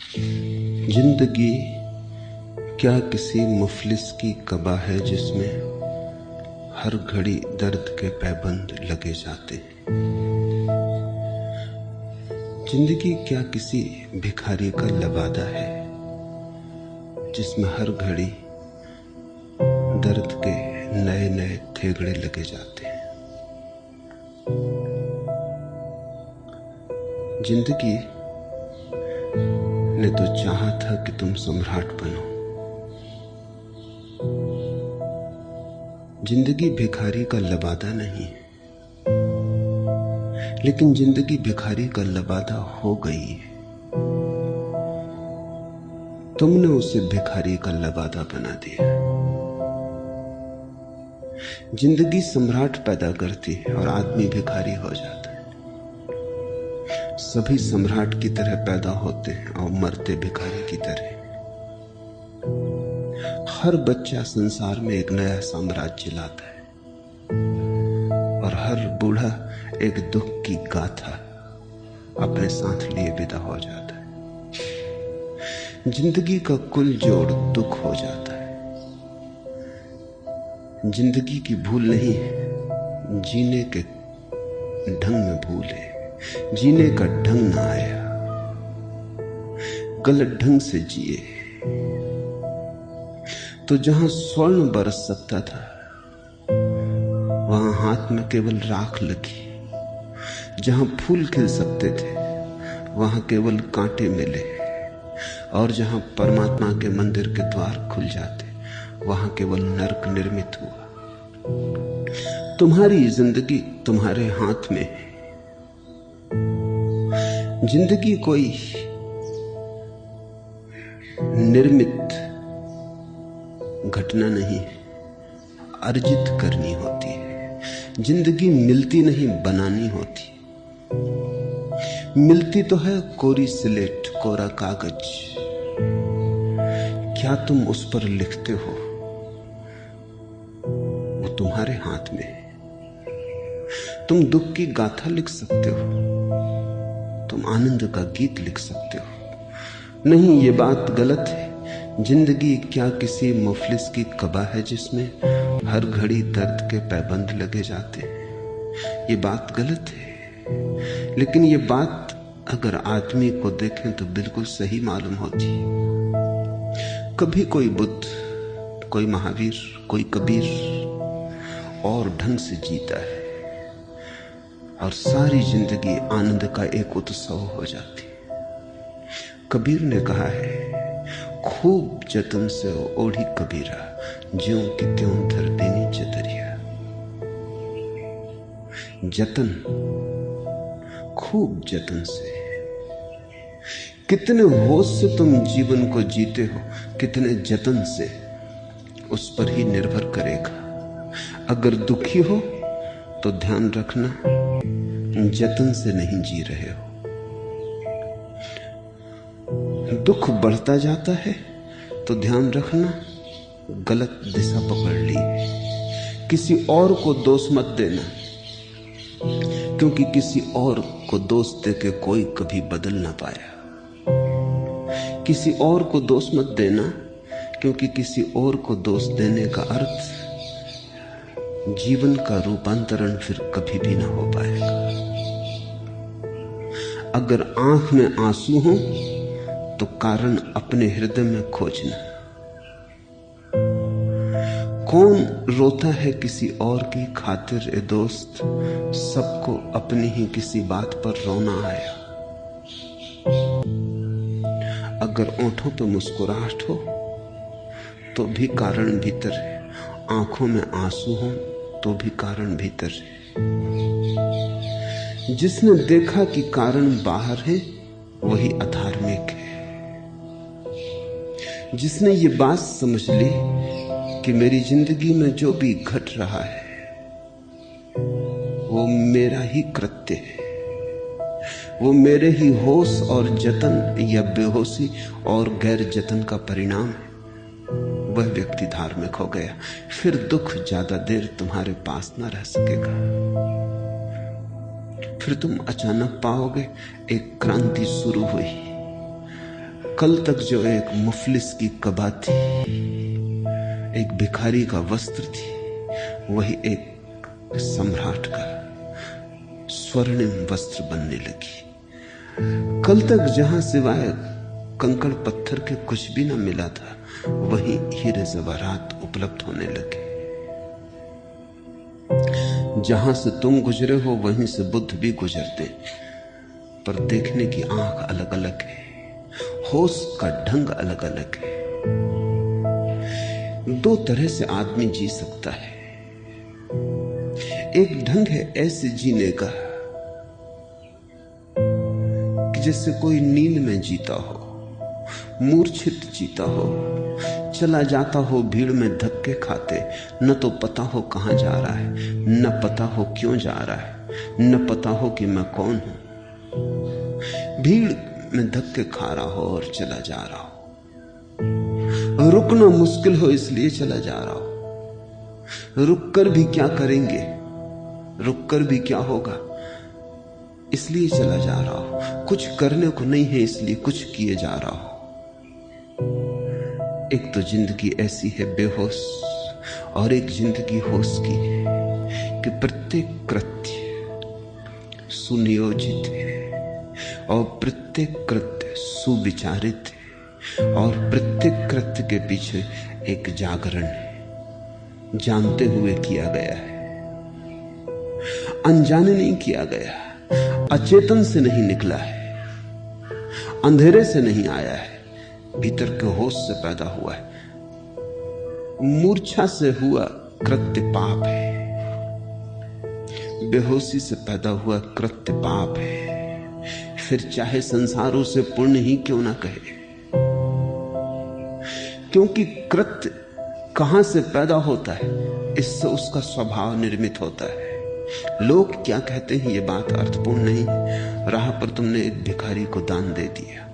जिंदगी क्या किसी मुफलिस की कबा है जिसमें हर घड़ी दर्द के पैबंद लगे जाते हैं। जिंदगी क्या किसी भिखारी का लबादा है जिसमें हर घड़ी दर्द के नए नए थेगड़े लगे जाते हैं। जिंदगी ने तो चाहा था कि तुम सम्राट बनो। जिंदगी भिखारी का लबादा नहीं है, लेकिन जिंदगी भिखारी का लबादा हो गई है। तुमने उसे भिखारी का लबादा बना दिया। जिंदगी सम्राट पैदा करती है और आदमी भिखारी हो जाता है। सभी सम्राट की तरह पैदा होते हैं और मरते भिखारी की तरह। हर बच्चा संसार में एक नया साम्राज्य लाता है और हर बूढ़ा एक दुख की गाथा अपने साथ लिए विदा हो जाता है। जिंदगी का कुल जोड़ दुख हो जाता है। जिंदगी की भूल नहीं है, जीने के ढंग में भूल है। जीने का ढंग ना आया, गलत ढंग से जिए तो जहां स्वर्ण बरस सकता था वहां हाथ में केवल राख लगी। जहां फूल खिल सकते थे वहां केवल कांटे मिले, और जहां परमात्मा के मंदिर के द्वार खुल जाते वहां केवल नरक निर्मित हुआ। तुम्हारी जिंदगी तुम्हारे हाथ में है। जिंदगी कोई निर्मित घटना नहीं है, अर्जित करनी होती है। जिंदगी मिलती नहीं, बनानी होती। मिलती तो है कोरी स्लेट, कोरा कागज। क्या तुम उस पर लिखते हो वो तुम्हारे हाथ में है। तुम दुख की गाथा लिख सकते हो, तुम आनंद का गीत लिख सकते हो। नहीं, ये बात गलत है। जिंदगी क्या किसी मुफलिस की कबा है जिसमें हर घड़ी दर्द के पैबंद लगे जाते हैं। ये बात गलत है, लेकिन ये बात अगर आदमी को देखें तो बिल्कुल सही मालूम होती है। कभी कोई बुद्ध, कोई महावीर, कोई कबीर और ढंग से जीता है और सारी जिंदगी आनंद का एक उत्सव हो जाती है। कबीर ने कहा है, खूब जतन से ओढ़ी कबीरा, ज्यों की त्यों धर देनी चतरिया। जतन, खूब जतन से। कितने होश से तुम जीवन को जीते हो, कितने जतन से, उस पर ही निर्भर करेगा। अगर दुखी हो तो ध्यान रखना जतन से नहीं जी रहे हो। दुख बढ़ता जाता है तो ध्यान रखना गलत दिशा पकड़ ली है। किसी और को दोष मत देना, क्योंकि किसी और को दोष देके कोई कभी बदल ना पाया। किसी और को दोष मत देना, क्योंकि किसी और को दोष देने का अर्थ जीवन का रूपांतरण फिर कभी भी ना हो पाएगा। अगर आंख में आंसू हो तो कारण अपने हृदय में खोजना। कौन रोता है किसी और की खातिर ए दोस्त, सबको अपनी ही किसी बात पर रोना आया। अगर ओंठों पे मुस्कुराहट हो तो भी कारण भीतर है, आंखों में आंसू हो तो भी कारण भीतर है। जिसने देखा कि कारण बाहर है वही अधार्मिक है। जिसने ये बात समझ ली कि मेरी जिंदगी में जो भी घट रहा है वो मेरा ही कृत्य है, वो मेरे ही होश और जतन या बेहोशी और गैर जतन का परिणाम है, वह व्यक्ति धार्मिक हो गया। फिर दुख ज्यादा देर तुम्हारे पास ना रह सकेगा। फिर तुम अचानक पाओगे एक क्रांति शुरू हुई, कल तक जो एक मुफलिस की कबा थी, एक भिखारी का वस्त्र थी, वही एक सम्राट का स्वर्णिम वस्त्र बनने लगी। कल तक जहां सिवाय कंकड़ पत्थर के कुछ भी न मिला था, वही हीरे जवाहरात उपलब्ध होने लगे। जहां से तुम गुजरे हो वहीं से बुद्ध भी गुजरते, पर देखने की आंख अलग अलग है, होश का ढंग अलग अलग है। दो तरह से आदमी जी सकता है। एक ढंग है ऐसे जीने का कि जैसे कोई नींद में जीता हो, मूर्छित जीता हो, चला जाता हो भीड़ में धक्के खाते, न तो पता हो कहां जा रहा है, न पता हो क्यों जा रहा है, न पता हो कि मैं कौन हूं। भीड़ में धक्के खा रहा हो और चला जा रहा हो, रुकना मुश्किल हो इसलिए चला जा रहा हो। रुककर भी क्या करेंगे, रुककर भी क्या होगा, इसलिए चला जा रहा हो। कुछ करने को नहीं है इसलिए कुछ किए जा रहा हो। एक तो जिंदगी ऐसी है बेहोश, और एक जिंदगी होश की है कि प्रत्येक कृत्य सुनियोजित है और प्रत्येक कृत्य सुविचारित है और प्रत्येक कृत्य के पीछे एक जागरण है, जानते हुए किया गया है, अनजाने नहीं किया गया, अचेतन से नहीं निकला है, अंधेरे से नहीं आया है, भीतर के होश से पैदा हुआ है। मूर्छा से हुआ कृत्य पाप है, बेहोशी से पैदा हुआ कृत्य पाप है, फिर चाहे संसारों से पुण्य ही क्यों ना कहे, क्योंकि कृत्य कहां से पैदा होता है, इससे उसका स्वभाव निर्मित होता है। लोग क्या कहते हैं ये बात अर्थपूर्ण नहीं है। राह पर तुमने एक भिखारी को दान दे दिया,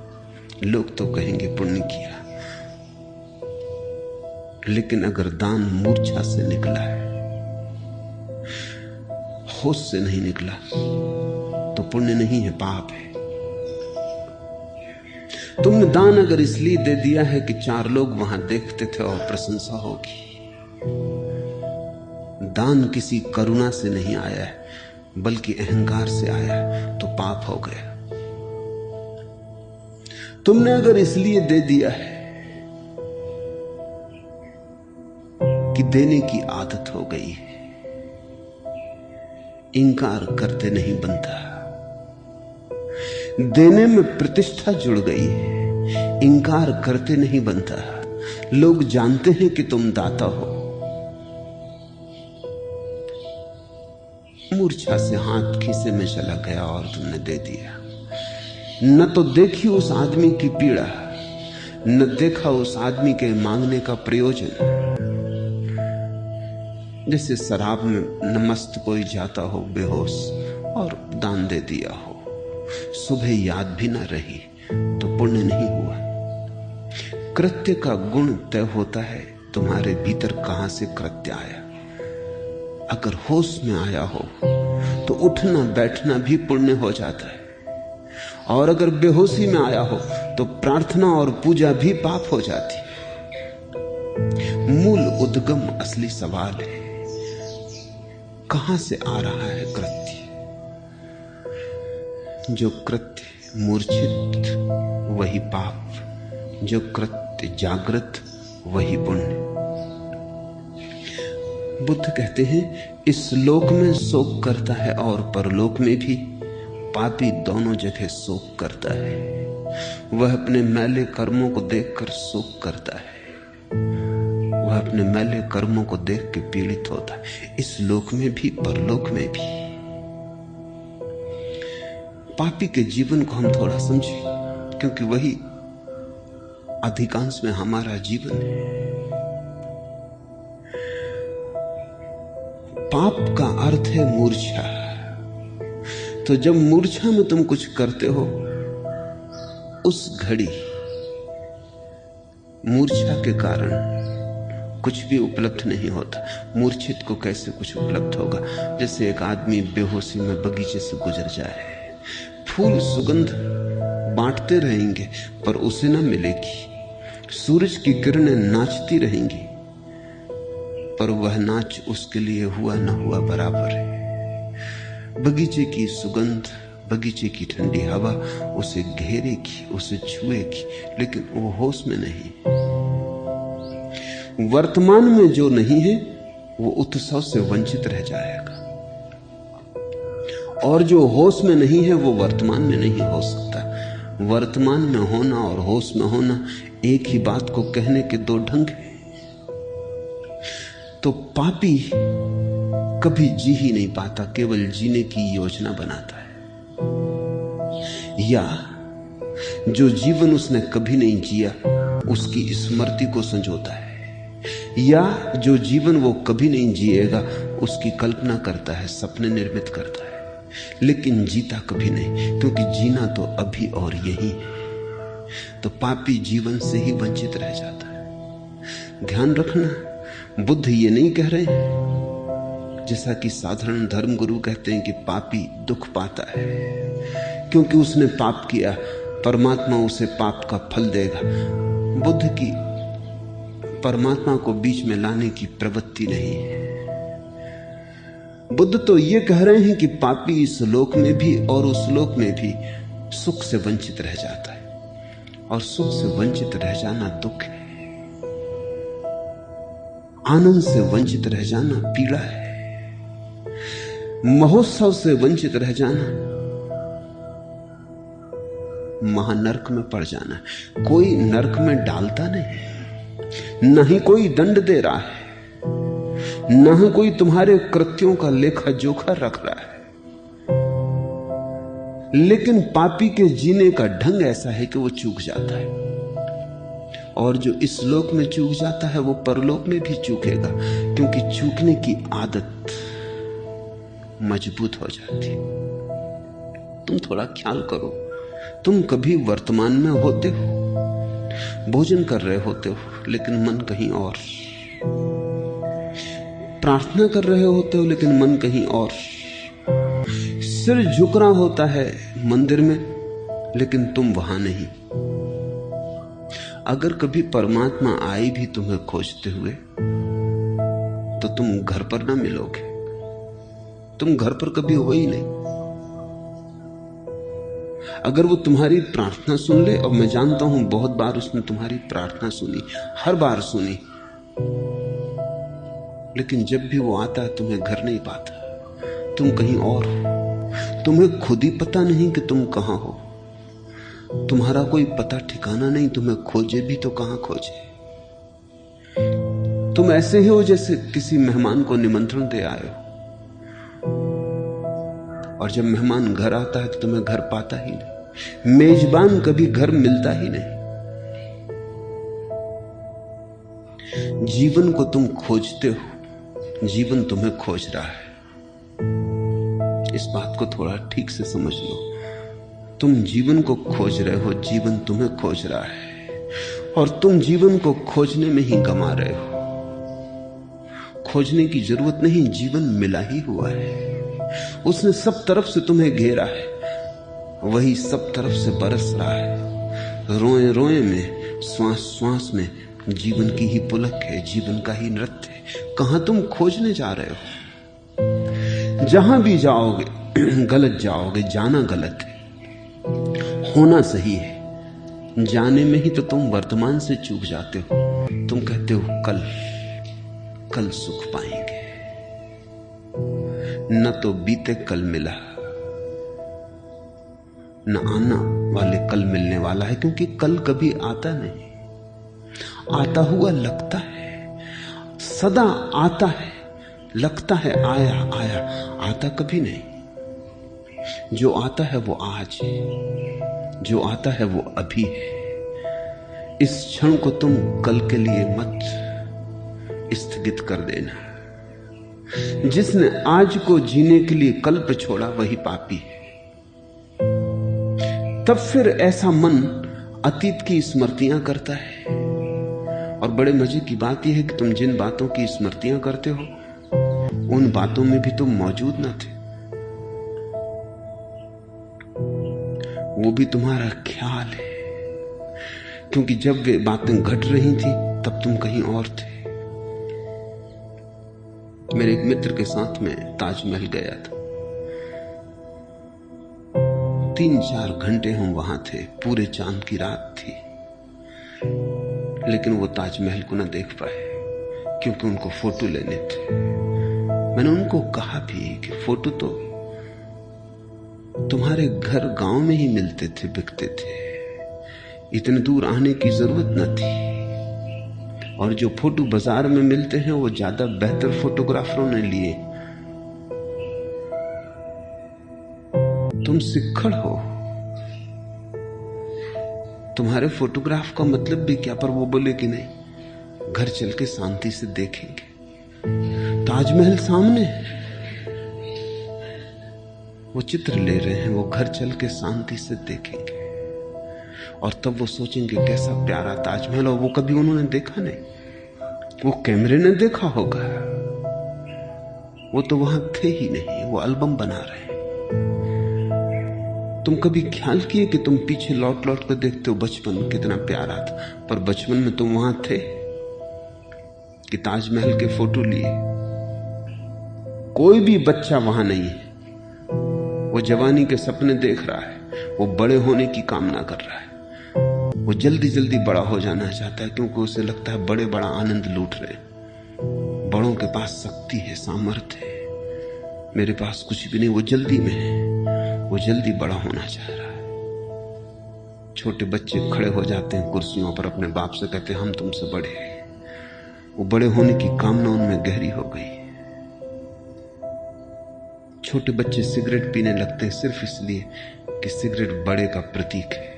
लोग तो कहेंगे पुण्य किया, लेकिन अगर दान मूर्छा से निकला है, होश से नहीं निकला, तो पुण्य नहीं है, पाप है। तुमने दान अगर इसलिए दे दिया है कि 4 लोग वहां देखते थे और प्रशंसा होगी, दान किसी करुणा से नहीं आया है बल्कि अहंकार से आया है, तो पाप हो गया। तुमने अगर इसलिए दे दिया है कि देने की आदत हो गई है, इंकार करते नहीं बनता, देने में प्रतिष्ठा जुड़ गई है, इंकार करते नहीं बनता। लोग जानते हैं कि तुम दाता हो, मूर्छा से हाथ खीसे में चला गया और तुमने दे दिया। न तो देखी उस आदमी की पीड़ा, न देखा उस आदमी के मांगने का प्रयोजन। जैसे शराब में नमस्त कोई जाता हो बेहोश और दान दे दिया हो, सुबह याद भी ना रही तो पुण्य नहीं हुआ। कृत्य का गुण तय होता है तुम्हारे भीतर कहां से कृत्य आया। अगर होश में आया हो तो उठना बैठना भी पुण्य हो जाता है, और अगर बेहोशी में आया हो तो प्रार्थना और पूजा भी पाप हो जाती है। मूल उद्गम असली सवाल है, कहां से आ रहा है कृत्य। जो कृत्य मूर्छित वही पाप, जो कृत्य जागृत वही पुण्य। बुद्ध कहते हैं इस लोक में शोक करता है और परलोक में भी पापी दोनों जगह शोक करता है। वह अपने मैले कर्मों को देखकर शोक करता है, वह अपने मैले कर्मों को देख के पीड़ित होता है, इस लोक में भी परलोक में भी। पापी के जीवन को हम थोड़ा समझें, क्योंकि वही अधिकांश में हमारा जीवन है। पाप का अर्थ है मूर्छा। तो जब मूर्छा में तुम कुछ करते हो, उस घड़ी मूर्छा के कारण कुछ भी उपलब्ध नहीं होता। मूर्छित को कैसे कुछ उपलब्ध होगा? जैसे एक आदमी बेहोशी में बगीचे से गुजर जाए, फूल सुगंध बांटते रहेंगे पर उसे ना मिलेगी। सूरज की किरणें नाचती रहेंगी पर वह नाच उसके लिए हुआ ना हुआ बराबर है। बगीचे की सुगंध, बगीचे की ठंडी हवा उसे घेरेगी, उसे छुएगी, लेकिन वो होश में नहीं। वर्तमान में जो नहीं है वो उत्सव से वंचित रह जाएगा, और जो होश में नहीं है वो वर्तमान में नहीं हो सकता। वर्तमान में होना और होश में होना एक ही बात को कहने के दो ढंग हैं। तो पापी कभी जी ही नहीं पाता, केवल जीने की योजना बनाता है। या जो जीवन उसने कभी नहीं जिया उसकी स्मृति को संजोता है, या जो जीवन वो कभी नहीं जिएगा उसकी कल्पना करता है, सपने निर्मित करता है, लेकिन जीता कभी नहीं, क्योंकि जीना तो अभी और यही है। तो पापी जीवन से ही वंचित रह जाता है। ध्यान रखना, बुद्ध ये नहीं कह रहे हैं जैसा कि साधारण धर्म गुरु कहते हैं कि पापी दुख पाता है क्योंकि उसने पाप किया, परमात्मा उसे पाप का फल देगा। बुद्ध की परमात्मा को बीच में लाने की प्रवृत्ति नहीं है। बुद्ध तो ये कह रहे हैं कि पापी इस लोक में भी और उस लोक में भी सुख से वंचित रह जाता है, और सुख से वंचित रह जाना दुख है। आनंद से वंचित रह जाना पीड़ा है। महोत्सव से वंचित रह जाना महानर्क में पड़ जाना। कोई नर्क में डालता नहीं, न ही कोई दंड दे रहा है, न ही कोई तुम्हारे कृत्यों का लेखा जोखा रख रहा है। लेकिन पापी के जीने का ढंग ऐसा है कि वो चूक जाता है, और जो इस लोक में चूक जाता है वो परलोक में भी चूकेगा, क्योंकि चूकने की आदत मजबूत हो जाती। तुम थोड़ा ख्याल करो, तुम कभी वर्तमान में होते हो, भोजन कर रहे होते हो लेकिन मन कहीं और, प्रार्थना कर रहे होते हो लेकिन मन कहीं और, सिर झुक रहा होता है मंदिर में लेकिन तुम वहां नहीं। अगर कभी परमात्मा आए भी तुम्हें खोजते हुए तो तुम घर पर ना मिलोगे, तुम घर पर कभी हो ही नहीं। अगर वो तुम्हारी प्रार्थना सुन ले, और मैं जानता हूं बहुत बार उसने तुम्हारी प्रार्थना सुनी, हर बार सुनी, लेकिन जब भी वो आता है तुम्हें घर नहीं पाता, तुम कहीं और हो। तुम्हें खुद ही पता नहीं कि तुम कहां हो, तुम्हारा कोई पता ठिकाना नहीं, तुम्हें खोजे भी तो कहां खोजे। तुम ऐसे ही हो जैसे किसी मेहमान को निमंत्रण दे आए हो, और जब मेहमान घर आता है तो तुम्हें घर पाता ही नहीं। मेजबान कभी घर मिलता ही नहीं। जीवन को तुम खोजते हो, जीवन तुम्हें खोज रहा है। इस बात को थोड़ा ठीक से समझ लो। तुम जीवन को खोज रहे हो, जीवन तुम्हें खोज रहा है, और तुम जीवन को खोजने में ही गंवा रहे हो। खोजने की जरूरत नहीं, जीवन मिला ही हुआ है। उसने सब तरफ से तुम्हें घेरा है, वही सब तरफ से बरस रहा है। रोए रोए में, श्वास श्वास में जीवन की ही पुलक है, जीवन का ही नृत्य है। कहां तुम खोजने जा रहे हो? जहां भी जाओगे गलत जाओगे। जाना गलत है, होना सही है। जाने में ही तो तुम वर्तमान से चूक जाते हो। तुम कहते हो कल सुख पाएंगे, न तो बीते कल मिला, न आना वाले कल मिलने वाला है, क्योंकि कल कभी आता नहीं। आता हुआ लगता है, सदा आता है, लगता है आया आया, आता कभी नहीं। जो आता है वो आज है, जो आता है वो अभी है। इस क्षण को तुम कल के लिए मत स्थगित कर देना। जिसने आज को जीने के लिए कल पे छोड़ा वही पापी है। तब फिर ऐसा मन अतीत की स्मृतियां करता है, और बड़े मजे की बात यह है कि तुम जिन बातों की स्मृतियां करते हो उन बातों में भी तुम मौजूद न थे। वो भी तुम्हारा ख्याल है, क्योंकि जब वे बातें घट रही थी तब तुम कहीं और थे। मेरे एक मित्र के साथ में ताजमहल गया था। 3-4 घंटे हम वहां थे, पूरे चांद की रात थी, लेकिन वो ताजमहल को न देख पाए क्योंकि उनको फोटो लेने थे। मैंने उनको कहा भी कि फोटो तो तुम्हारे घर गांव में ही मिलते थे, बिकते थे, इतने दूर आने की जरूरत न थी। और जो फोटो बाजार में मिलते हैं वो ज्यादा बेहतर फोटोग्राफरों ने लिए। तुम सिक्खड़ हो, तुम्हारे फोटोग्राफ का मतलब भी क्या? पर वो बोले कि नहीं, घर चल के शांति से देखेंगे। ताजमहल सामने, वो चित्र ले रहे हैं, वो घर चल के शांति से देखेंगे और तब वो सोचेंगे कैसा प्यारा ताजमहल। और वो कभी उन्होंने देखा नहीं, वो कैमरे ने देखा होगा, वो तो वहां थे ही नहीं, वो एल्बम बना रहे हैं। तुम कभी ख्याल किए कि तुम पीछे लौट लौट कर देखते हो बचपन कितना प्यारा था, पर बचपन में तुम वहां थे कि ताजमहल के फोटो लिए? कोई भी बच्चा वहां नहीं है, वो जवानी के सपने देख रहा है, वो बड़े होने की कामना कर रहा है, वो जल्दी जल्दी बड़ा हो जाना चाहता है क्योंकि उसे लगता है बड़े बड़ा आनंद लूट रहे। बड़ों के पास शक्ति है, सामर्थ्य है, मेरे पास कुछ भी नहीं। वो जल्दी में है, वो जल्दी बड़ा होना चाह रहा है। छोटे बच्चे खड़े हो जाते हैं कुर्सियों पर, अपने बाप से कहते हैं हम तुमसे बड़े हैं। वो बड़े होने की कामना उनमें गहरी हो गई। छोटे बच्चे सिगरेट पीने लगते हैं सिर्फ इसलिए कि सिगरेट बड़े का प्रतीक है,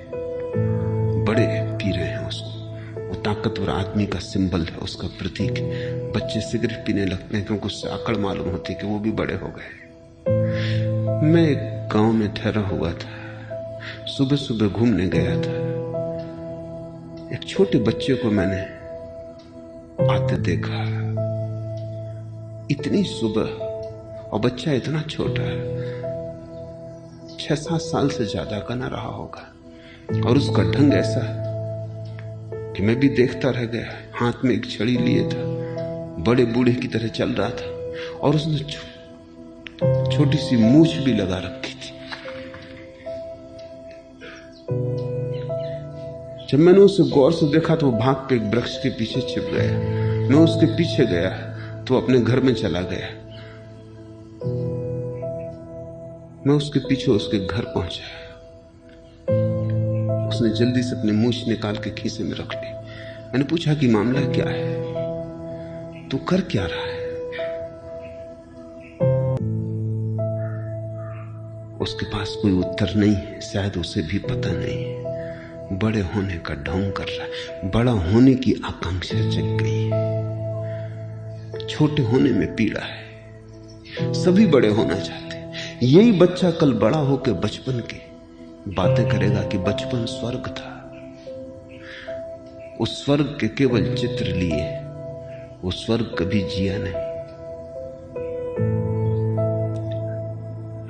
बड़े पी रहे हैं उसको, वो ताकतवर आदमी का सिंबल है, उसका प्रतीक है। बच्चे सिगरेट पीने लगते हैं क्योंकि उससे अकड़ मालूम होती है कि वो भी बड़े हो गए। मैं एक गांव में ठहरा हुआ था, सुबह सुबह घूमने गया था। एक छोटे बच्चे को मैंने आते देखा, इतनी सुबह, और बच्चा इतना छोटा है, 6-7 साल से ज्यादा का ना रहा होगा, और उसका ढंग ऐसा कि मैं भी देखता रह गया। हाथ में एक छड़ी लिए था, बड़े बूढ़े की तरह चल रहा था, और उसने छोटी सी मूछ भी लगा रखी थी। जब मैंने उसे गौर से देखा तो वो भाग के एक वृक्ष के पीछे छिप गया। मैं उसके पीछे गया तो अपने घर में चला गया। मैं उसके पीछे उसके घर पहुंचा। उसने जल्दी से अपनी मूछ निकाल के खीसे में रख ली। मैंने पूछा कि मामला क्या है, तू कर क्या रहा है? उसके पास कोई उत्तर नहीं है, शायद उसे भी पता नहीं है। बड़े होने का ढोंग कर रहा है, बड़ा होने की आकांक्षा जग गई है। छोटे होने में पीड़ा है, सभी बड़े होना चाहते हैं। यही बच्चा कल बड़ा होकर बचपन की बातें करेगा कि बचपन स्वर्ग था। उस स्वर्ग के केवल चित्र लिए, वो स्वर्ग कभी जिया नहीं।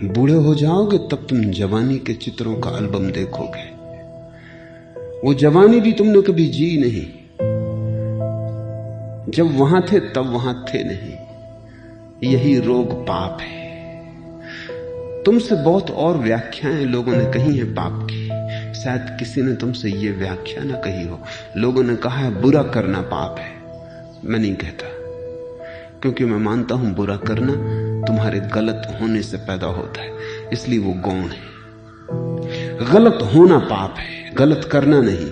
बूढ़े हो जाओगे तब तुम जवानी के चित्रों का एल्बम देखोगे। वो जवानी भी तुमने कभी जी नहीं, जब वहां थे तब वहां थे नहीं। यही रोग पाप है। तुमसे बहुत और व्याख्याएं लोगों ने कही हैं पाप की, शायद किसी ने तुमसे ये व्याख्या ना कही हो। लोगों ने कहा है बुरा करना पाप है। मैं नहीं कहता, क्योंकि मैं मानता हूं बुरा करना तुम्हारे गलत होने से पैदा होता है, इसलिए वो गौण है। गलत होना पाप है, गलत करना नहीं।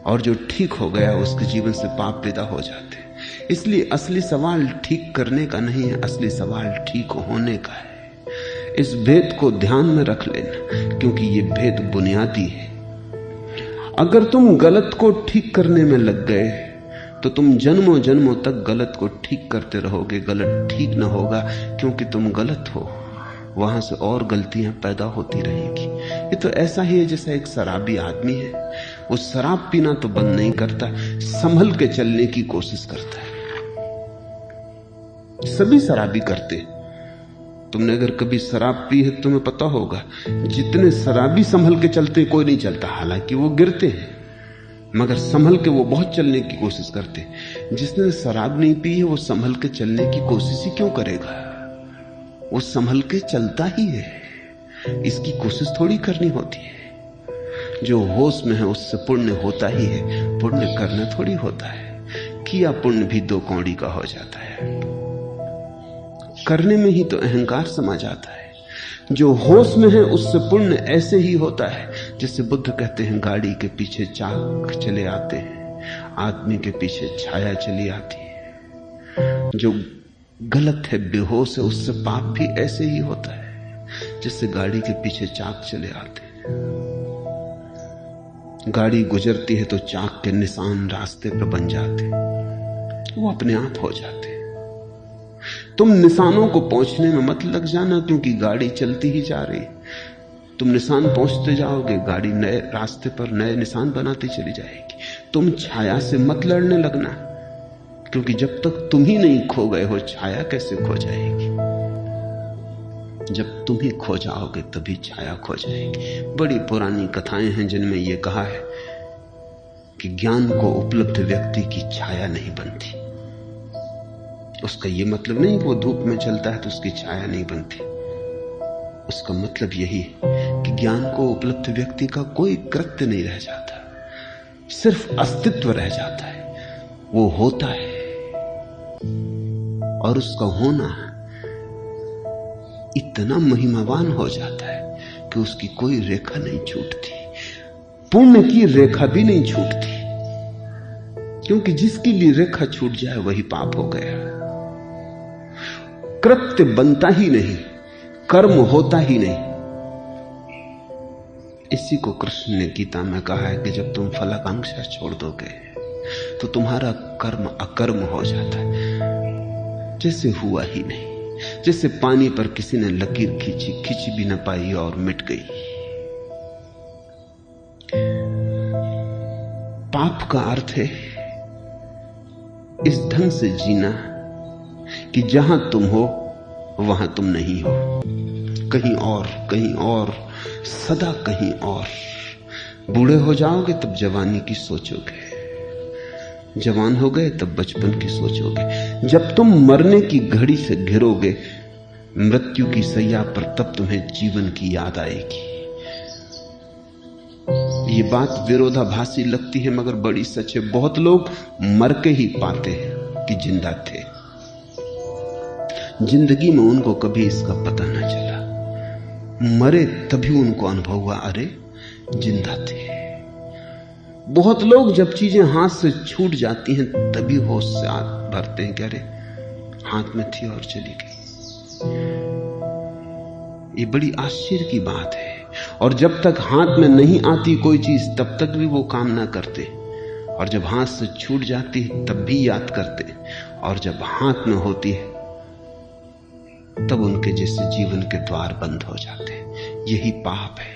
और जो ठीक हो गया उसके जीवन से पाप पैदा हो जाते हैं। इसलिए असली सवाल ठीक करने का नहीं है, असली सवाल ठीक होने का है। इस भेद को ध्यान में रख लेना, क्योंकि ये भेद बुनियादी है। अगर तुम गलत को ठीक करने में लग गए तो तुम जन्मों जन्मों तक गलत को ठीक करते रहोगे। गलत ठीक ना होगा, क्योंकि तुम गलत हो, वहां से और गलतियां पैदा होती रहेंगी। ये तो ऐसा ही है जैसा एक शराबी आदमी है, वो शराब पीना तो बंद नहीं करता, संभल के चलने की कोशिश करता है। सभी शराबी करते, तुमने अगर कभी शराब पी है तो तुम्हें पता होगा, जितने शराबी संभल के चलते कोई नहीं चलता। हालांकि वो गिरते हैं, मगर संभल के वो बहुत चलने की कोशिश करते हैं। जिसने शराब नहीं पी है वो संभल के चलने की कोशिश ही क्यों करेगा? वो संभल के चलता ही है, इसकी कोशिश थोड़ी करनी होती है। जो होश में है उससे पुण्य होता ही है, पुण्य करना थोड़ी होता है। किया पुण्य भी 2 कौड़ी का हो जाता है। करने में ही तो अहंकार समा जाता है। जो होश में है उससे पुण्य ऐसे ही होता है जैसे बुद्ध कहते हैं, गाड़ी के पीछे चाक चले आते हैं, आदमी के पीछे छाया चली आती है। जो गलत है, बेहोश है, उससे पाप भी ऐसे ही होता है जैसे गाड़ी के पीछे चाक चले आते हैं। गाड़ी गुजरती है तो चाक के निशान रास्ते पर बन जाते हैं, वो अपने आप हो जाते हैं। तुम निशानों को पहुंचने में मत लग जाना, क्योंकि गाड़ी चलती ही जा रही। तुम निशान पहुंचते जाओगे, गाड़ी नए रास्ते पर नए निशान बनाती चली जाएगी। तुम छाया से मत लड़ने लगना, क्योंकि जब तक तुम ही नहीं खो गए हो, छाया कैसे खो जाएगी? जब तुम ही खो जाओगे तभी छाया खो जाएगी। बड़ी पुरानी कथाएं हैं जिनमें यह कहा है कि ज्ञान को उपलब्ध व्यक्ति की छाया नहीं बनती। उसका यह मतलब नहीं कि वो धूप में चलता है तो उसकी छाया नहीं बनती। उसका मतलब यही है कि ज्ञान को उपलब्ध व्यक्ति का कोई कृत्य नहीं रह जाता, सिर्फ अस्तित्व रह जाता है। वो होता है और उसका होना इतना महिमावान हो जाता है कि उसकी कोई रेखा नहीं छूटती। पुण्य की रेखा भी नहीं छूटती, क्योंकि जिसकी भी रेखा छूट जाए वही पाप हो गया। कृत्य बनता ही नहीं, कर्म होता ही नहीं। इसी को कृष्ण ने गीता में कहा है कि जब तुम फलाकांक्षा छोड़ दोगे तो तुम्हारा कर्म अकर्म हो जाता है, जैसे हुआ ही नहीं। जैसे पानी पर किसी ने लकीर खींची, खींच भी न पाई और मिट गई। पाप का अर्थ है इस ढंग से जीना कि जहां तुम हो वहां तुम नहीं हो, कहीं और, सदा कहीं और। बूढ़े हो जाओगे तब जवानी की सोचोगे, जवान हो गए तब बचपन की सोचोगे। जब तुम मरने की घड़ी से घिरोगे मृत्यु की सैया पर, तब तुम्हें जीवन की याद आएगी। ये बात विरोधाभासी लगती है मगर बड़ी सच है। बहुत लोग मर के ही पाते हैं कि जिंदा थे। जिंदगी में उनको कभी इसका पता ना चला, मरे तभी उनको अनुभव हुआ, अरे जिंदा थे। बहुत लोग जब चीजें हाथ से छूट जाती हैं तभी होश से भरते हैं कि अरे हाथ में थी और चली गई। ये बड़ी आश्चर्य की बात है। और जब तक हाथ में नहीं आती कोई चीज तब तक भी वो काम ना करते, और जब हाथ से छूट जाती है तब भी याद करते, और जब हाथ में होती है तब उनके जैसे जीवन के द्वार बंद हो जाते हैं। यही पाप है।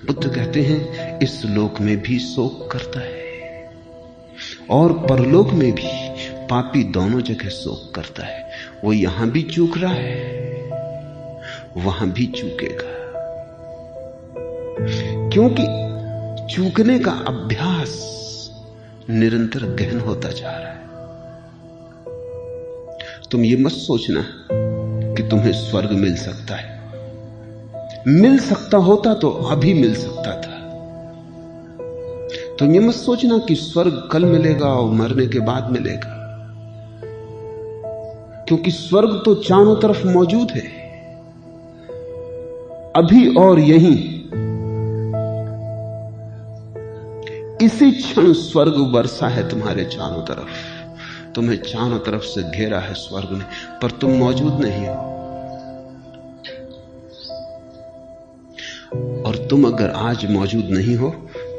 बुद्ध कहते हैं इस लोक में भी शोक करता है और परलोक में भी। पापी दोनों जगह शोक करता है। वो यहां भी चूक रहा है, वहां भी चूकेगा, क्योंकि चूकने का अभ्यास निरंतर गहन होता जा रहा है। तुम ये मत सोचना कि तुम्हें स्वर्ग मिल सकता है। मिल सकता होता तो अभी मिल सकता था। तुम ये मत सोचना कि स्वर्ग कल मिलेगा और मरने के बाद मिलेगा, क्योंकि स्वर्ग तो चारों तरफ मौजूद है, अभी और यहीं। इसी क्षण स्वर्ग वर्षा है तुम्हारे चारों तरफ, तुम्हें चारों तरफ से घेरा है स्वर्ग ने, पर तुम मौजूद नहीं हो। और तुम अगर आज मौजूद नहीं हो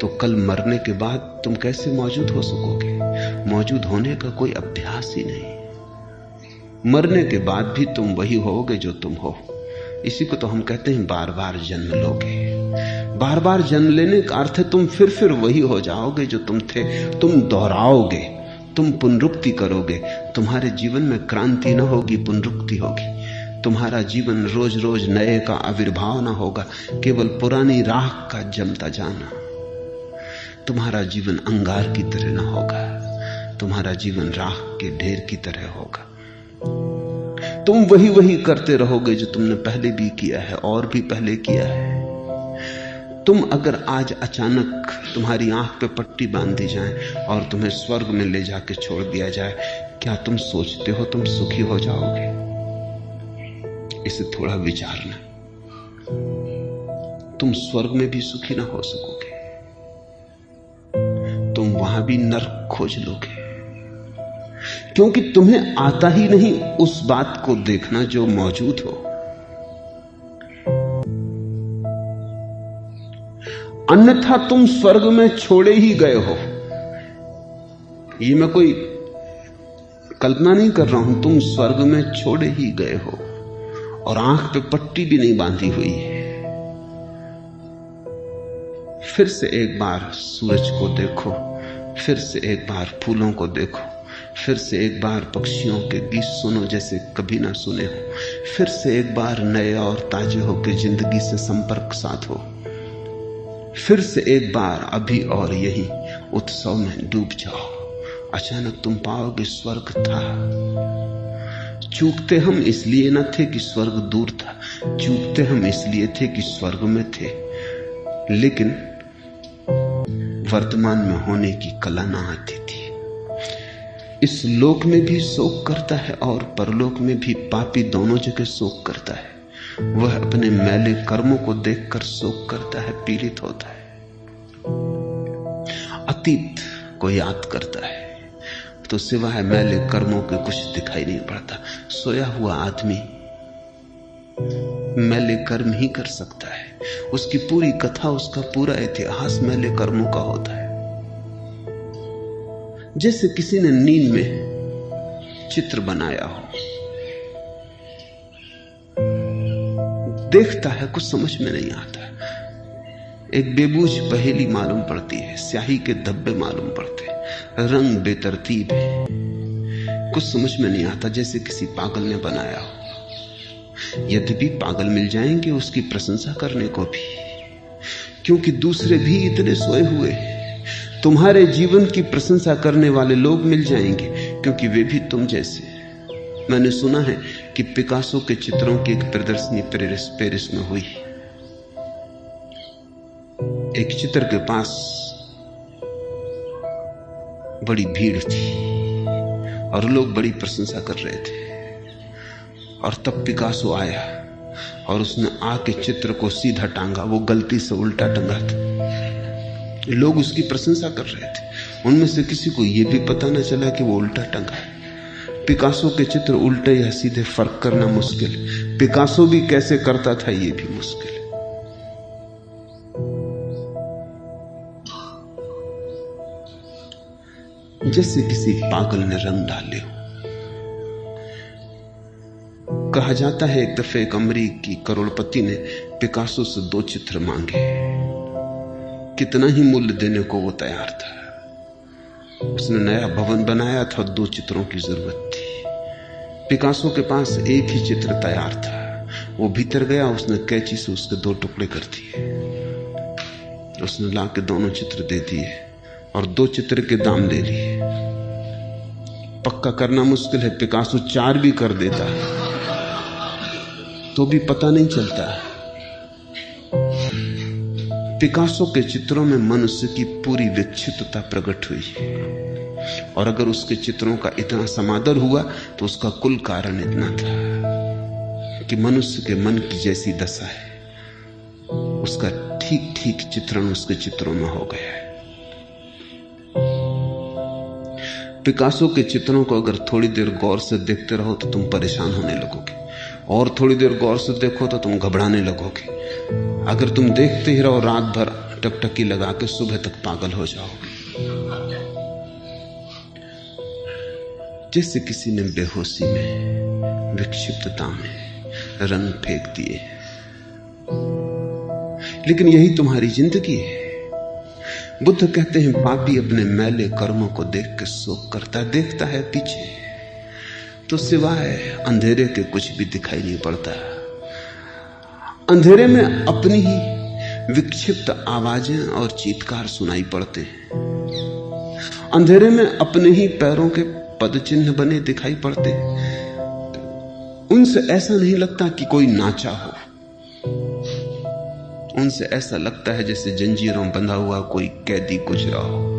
तो कल मरने के बाद तुम कैसे मौजूद हो सकोगे? मौजूद होने का कोई अभ्यास ही नहीं। मरने के बाद भी तुम वही होगे जो तुम हो। इसी को तो हम कहते हैं बार बार जन्म लोगे। बार बार जन्म लेने का अर्थ है तुम फिर वही हो जाओगे जो तुम थे। तुम दोहराओगे, तुम पुनरुक्ति करोगे। तुम्हारे जीवन में क्रांति न होगी, पुनरुक्ति होगी। तुम्हारा जीवन रोज रोज नए का आविर्भाव ना होगा, केवल पुरानी राख का जमता जाना। तुम्हारा जीवन अंगार की तरह ना होगा, तुम्हारा जीवन राख के ढेर की तरह होगा। तुम वही वही करते रहोगे जो तुमने पहले भी किया है और भी पहले किया है। तुम अगर आज अचानक तुम्हारी आंख पे पट्टी बांध दी जाए और तुम्हें स्वर्ग में ले जाके छोड़ दिया जाए, क्या तुम सोचते हो तुम सुखी हो जाओगे? इसे थोड़ा विचारना। तुम स्वर्ग में भी सुखी ना हो सकोगे, तुम वहां भी नर्क खोज लोगे, क्योंकि तुम्हें आता ही नहीं उस बात को देखना जो मौजूद हो। अन्यथा तुम स्वर्ग में छोड़े ही गए हो। ये मैं कोई कल्पना नहीं कर रहा हूं, तुम स्वर्ग में छोड़े ही गए हो और आंख पे पट्टी भी नहीं बांधी हुई है। फिर से एक बार सूरज को देखो, फिर से एक बार फूलों को देखो, फिर से एक बार पक्षियों के गीत सुनो जैसे कभी ना सुने हो, फिर से एक बार नए और ताजे होकर जिंदगी से संपर्क साधो, फिर से एक बार अभी और यही उत्सव में डूब जाओ। अचानक तुम पाओगे स्वर्ग था। चूकते हम इसलिए न थे कि स्वर्ग दूर था, चूकते हम इसलिए थे कि स्वर्ग में थे, लेकिन वर्तमान में होने की कला ना आती थी। इस लोक में भी शोक करता है और परलोक में भी पापी दोनों जगह शोक करता है। वह अपने मैले कर्मों को देखकर शोक करता है, पीड़ित होता है। अतीत को याद करता है तो सिवाय मैले कर्मों के कुछ दिखाई नहीं पड़ता। सोया हुआ आदमी मैले कर्म ही कर सकता है, उसकी पूरी कथा, उसका पूरा इतिहास मैले कर्मों का होता है। जैसे किसी ने नींद में चित्र बनाया हो, देखता है कुछ समझ में नहीं आता, एक बेबूझ पहेली मालूम पड़ती है, स्याही के धब्बे मालूम पड़ते हैं, रंग बेतरतीब है, कुछ समझ में नहीं आता, जैसे किसी पागल ने बनाया हो। यद्यपि पागल मिल जाएंगे उसकी प्रशंसा करने को भी, क्योंकि दूसरे भी इतने सोए हुए हैं। तुम्हारे जीवन की प्रशंसा करने वाले लोग मिल जाएंगे, क्योंकि वे भी तुम जैसे। मैंने सुना है कि पिकासो के चित्रों की एक प्रदर्शनी पेरिस में हुई। एक चित्र के पास बड़ी भीड़ थी और लोग बड़ी प्रशंसा कर रहे थे, और तब पिकासो आया और उसने आके चित्र को सीधा टांगा। वो गलती से उल्टा टंगा था। लोग उसकी प्रशंसा कर रहे थे, उनमें से किसी को यह भी पता न चला कि वो उल्टा टंगा है। पिकासो के चित्र उल्टे या सीधे फर्क करना मुश्किल है। पिकासो भी कैसे करता था ये भी मुश्किल है। जैसे किसी पागल ने रंग डाले हो। कहा जाता है एक दफे एक अमरीकी करोड़पति ने पिकासो से 2 चित्र मांगे। कितना ही मूल्य देने को वो तैयार था। उसने नया भवन बनाया था, 2 चित्रों की जरूरत थी। पिकासो के पास एक ही चित्र तैयार था। वो भीतर गया, उसने कैंची से उसके 2 टुकड़े कर दिए। उसने लाके दोनों चित्र दे दिए और 2 चित्र के दाम ले लिए। पक्का करना मुश्किल है, पिकासो 4 भी कर देता है तो भी पता नहीं चलता। पिकासो के चित्रों में मनुष्य की पूरी विक्षिप्तता प्रकट हुई, और अगर उसके चित्रों का इतना समादर हुआ तो उसका कुल कारण इतना था कि मनुष्य के मन की जैसी दशा है उसका ठीक ठीक चित्रण उसके चित्रों में हो गया है। पिकासो के चित्रों को अगर थोड़ी देर गौर से देखते रहो तो तुम परेशान होने लगोगे, और थोड़ी देर गौर से देखो तो तुम घबराने लगोगे। अगर तुम देखते ही रहो रात भर टकटकी लगा के, सुबह तक पागल हो जाओगे। जैसे किसी ने बेहोशी में, विक्षिप्तता में रंग फेंक दिए। लेकिन यही तुम्हारी जिंदगी है। बुद्ध कहते हैं पापी अपने मैले कर्मों को देख के शोक करता है, देखता है पीछे, तो सिवाय अंधेरे के कुछ भी दिखाई नहीं पड़ता। अंधेरे में अपनी ही विक्षिप्त आवाजें और चीत्कार सुनाई पड़ते हैं। अंधेरे में अपने ही पैरों के पद चिन्ह बने दिखाई पड़ते हैं। उनसे ऐसा नहीं लगता कि कोई नाचा हो, उनसे ऐसा लगता है जैसे जंजीरों बंधा हुआ कोई कैदी गुजरा हो।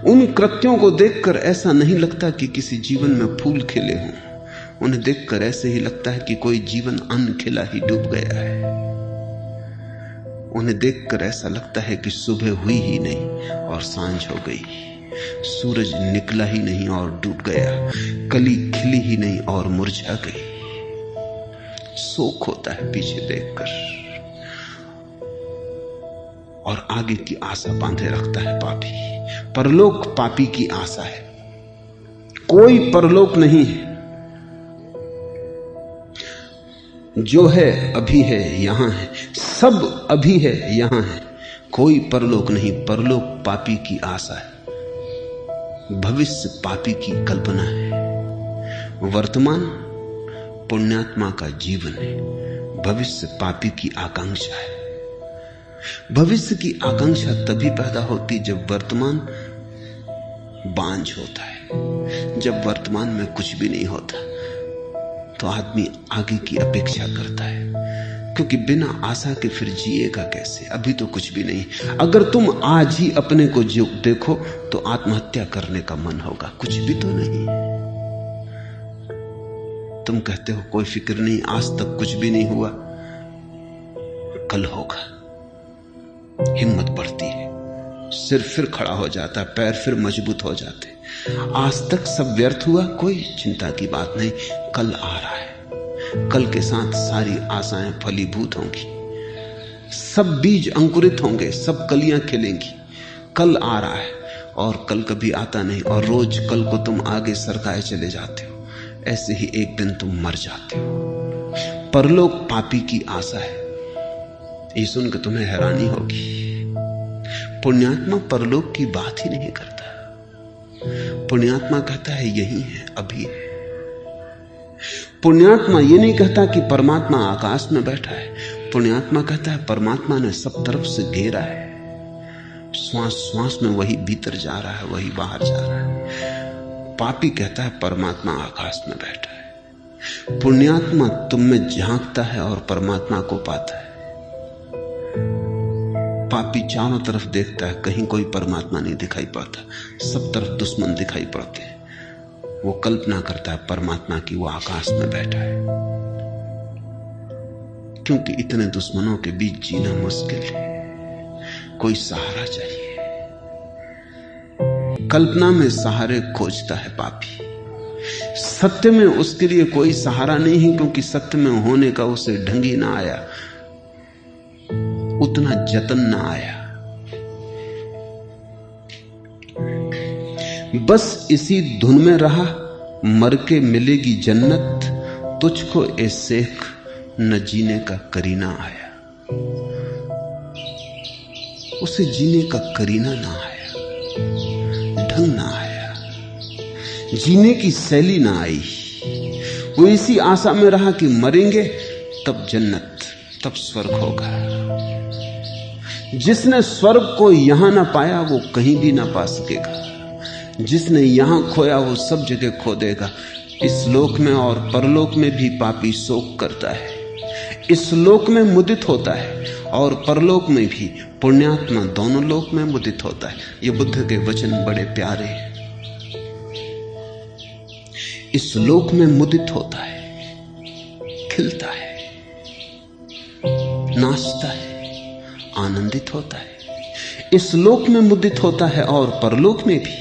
उन कृत्यों को देखकर ऐसा नहीं लगता कि किसी जीवन में फूल खिले हों। उन्हें देखकर ऐसे ही लगता है कि कोई जीवन अनखिला ही डूब गया है। उन्हें देखकर ऐसा लगता है कि सुबह हुई ही नहीं और सांझ हो गई, सूरज निकला ही नहीं और डूब गया, कली खिली ही नहीं और मुरझा गई। शोक होता है पीछे देखकर, और आगे की आशा बांधे रखता है पापी। परलोक पापी की आशा है, कोई परलोक नहीं है। जो है अभी है, यहां है, सब अभी है, यहां है, कोई परलोक नहीं। परलोक पापी की आशा है, भविष्य पापी की कल्पना है। वर्तमान पुण्यात्मा का जीवन है, भविष्य पापी की आकांक्षा है। भविष्य की आकांक्षा तभी पैदा होती जब वर्तमान बांझ होता है। जब वर्तमान में कुछ भी नहीं होता तो आदमी आगे की अपेक्षा करता है, क्योंकि बिना आशा के फिर जिएगा कैसे? अभी तो कुछ भी नहीं। अगर तुम आज ही अपने को देखो तो आत्महत्या करने का मन होगा, कुछ भी तो नहीं। तुम कहते हो कोई फिक्र नहीं, आज तक कुछ भी नहीं हुआ, कल होगा। हिम्मत बढ़ती है, सिर फिर खड़ा हो जाता है, पैर फिर मजबूत हो जाते। आज तक सब व्यर्थ हुआ, कोई चिंता की बात नहीं, कल आ रहा है। कल के साथ सारी आशाएं फलीभूत होंगी, सब बीज अंकुरित होंगे, सब कलियां खिलेंगी। कल आ रहा है और कल कभी आता नहीं, और रोज कल को तुम आगे सरकाए चले जाते हो। ऐसे ही एक दिन तुम मर जाते हो। परलोक पापी की आशा है। ये सुनकर तुम्हें हैरानी होगी, पुण्यात्मा परलोक की बात ही नहीं करता। पुण्यात्मा कहता है यही है, अभी है। पुण्यात्मा ये नहीं कहता कि परमात्मा आकाश में बैठा है। पुण्यात्मा कहता है परमात्मा ने सब तरफ से घेरा है, श्वास श्वास में वही भीतर जा रहा है, वही बाहर जा रहा है। पापी कहता है परमात्मा आकाश में बैठा है। पुण्यात्मा तुम में झांकता है और परमात्मा को पाता है। पापी चारों तरफ देखता है, कहीं कोई परमात्मा नहीं दिखाई पाता, सब तरफ दुश्मन दिखाई पड़ते हैं। वो कल्पना करता है परमात्मा की वो आकाश में बैठा है, क्योंकि इतने दुश्मनों के बीच जीना मुश्किल है, कोई सहारा चाहिए। कल्पना में सहारे खोजता है पापी, सत्य में उसके लिए कोई सहारा नहीं है, क्योंकि सत्य में होने का उसे ढंग ही ना आया, उतना जतन ना आया। बस इसी धुन में रहा, मर के मिलेगी जन्नत, तुझको ए शेख न जीने का करीना आया। उसे जीने का करीना ना आया, ढंग ना आया, जीने की शैली ना आई। वो इसी आशा में रहा कि मरेंगे तब जन्नत, तब स्वर्ग होगा। जिसने स्वर्ग को यहां ना पाया वो कहीं भी ना पा सकेगा। जिसने यहां खोया वो सब जगह खो देगा। इस लोक में और परलोक में भी पापी शोक करता है। इस लोक में मुदित होता है और परलोक में भी। पुण्यात्मा दोनों लोक में मुदित होता है। ये बुद्ध के वचन बड़े प्यारे हैं। इस लोक में मुदित होता है, खिलता है, नाचता है, आनंदित होता है। इस लोक में मुदित होता है और परलोक में भी,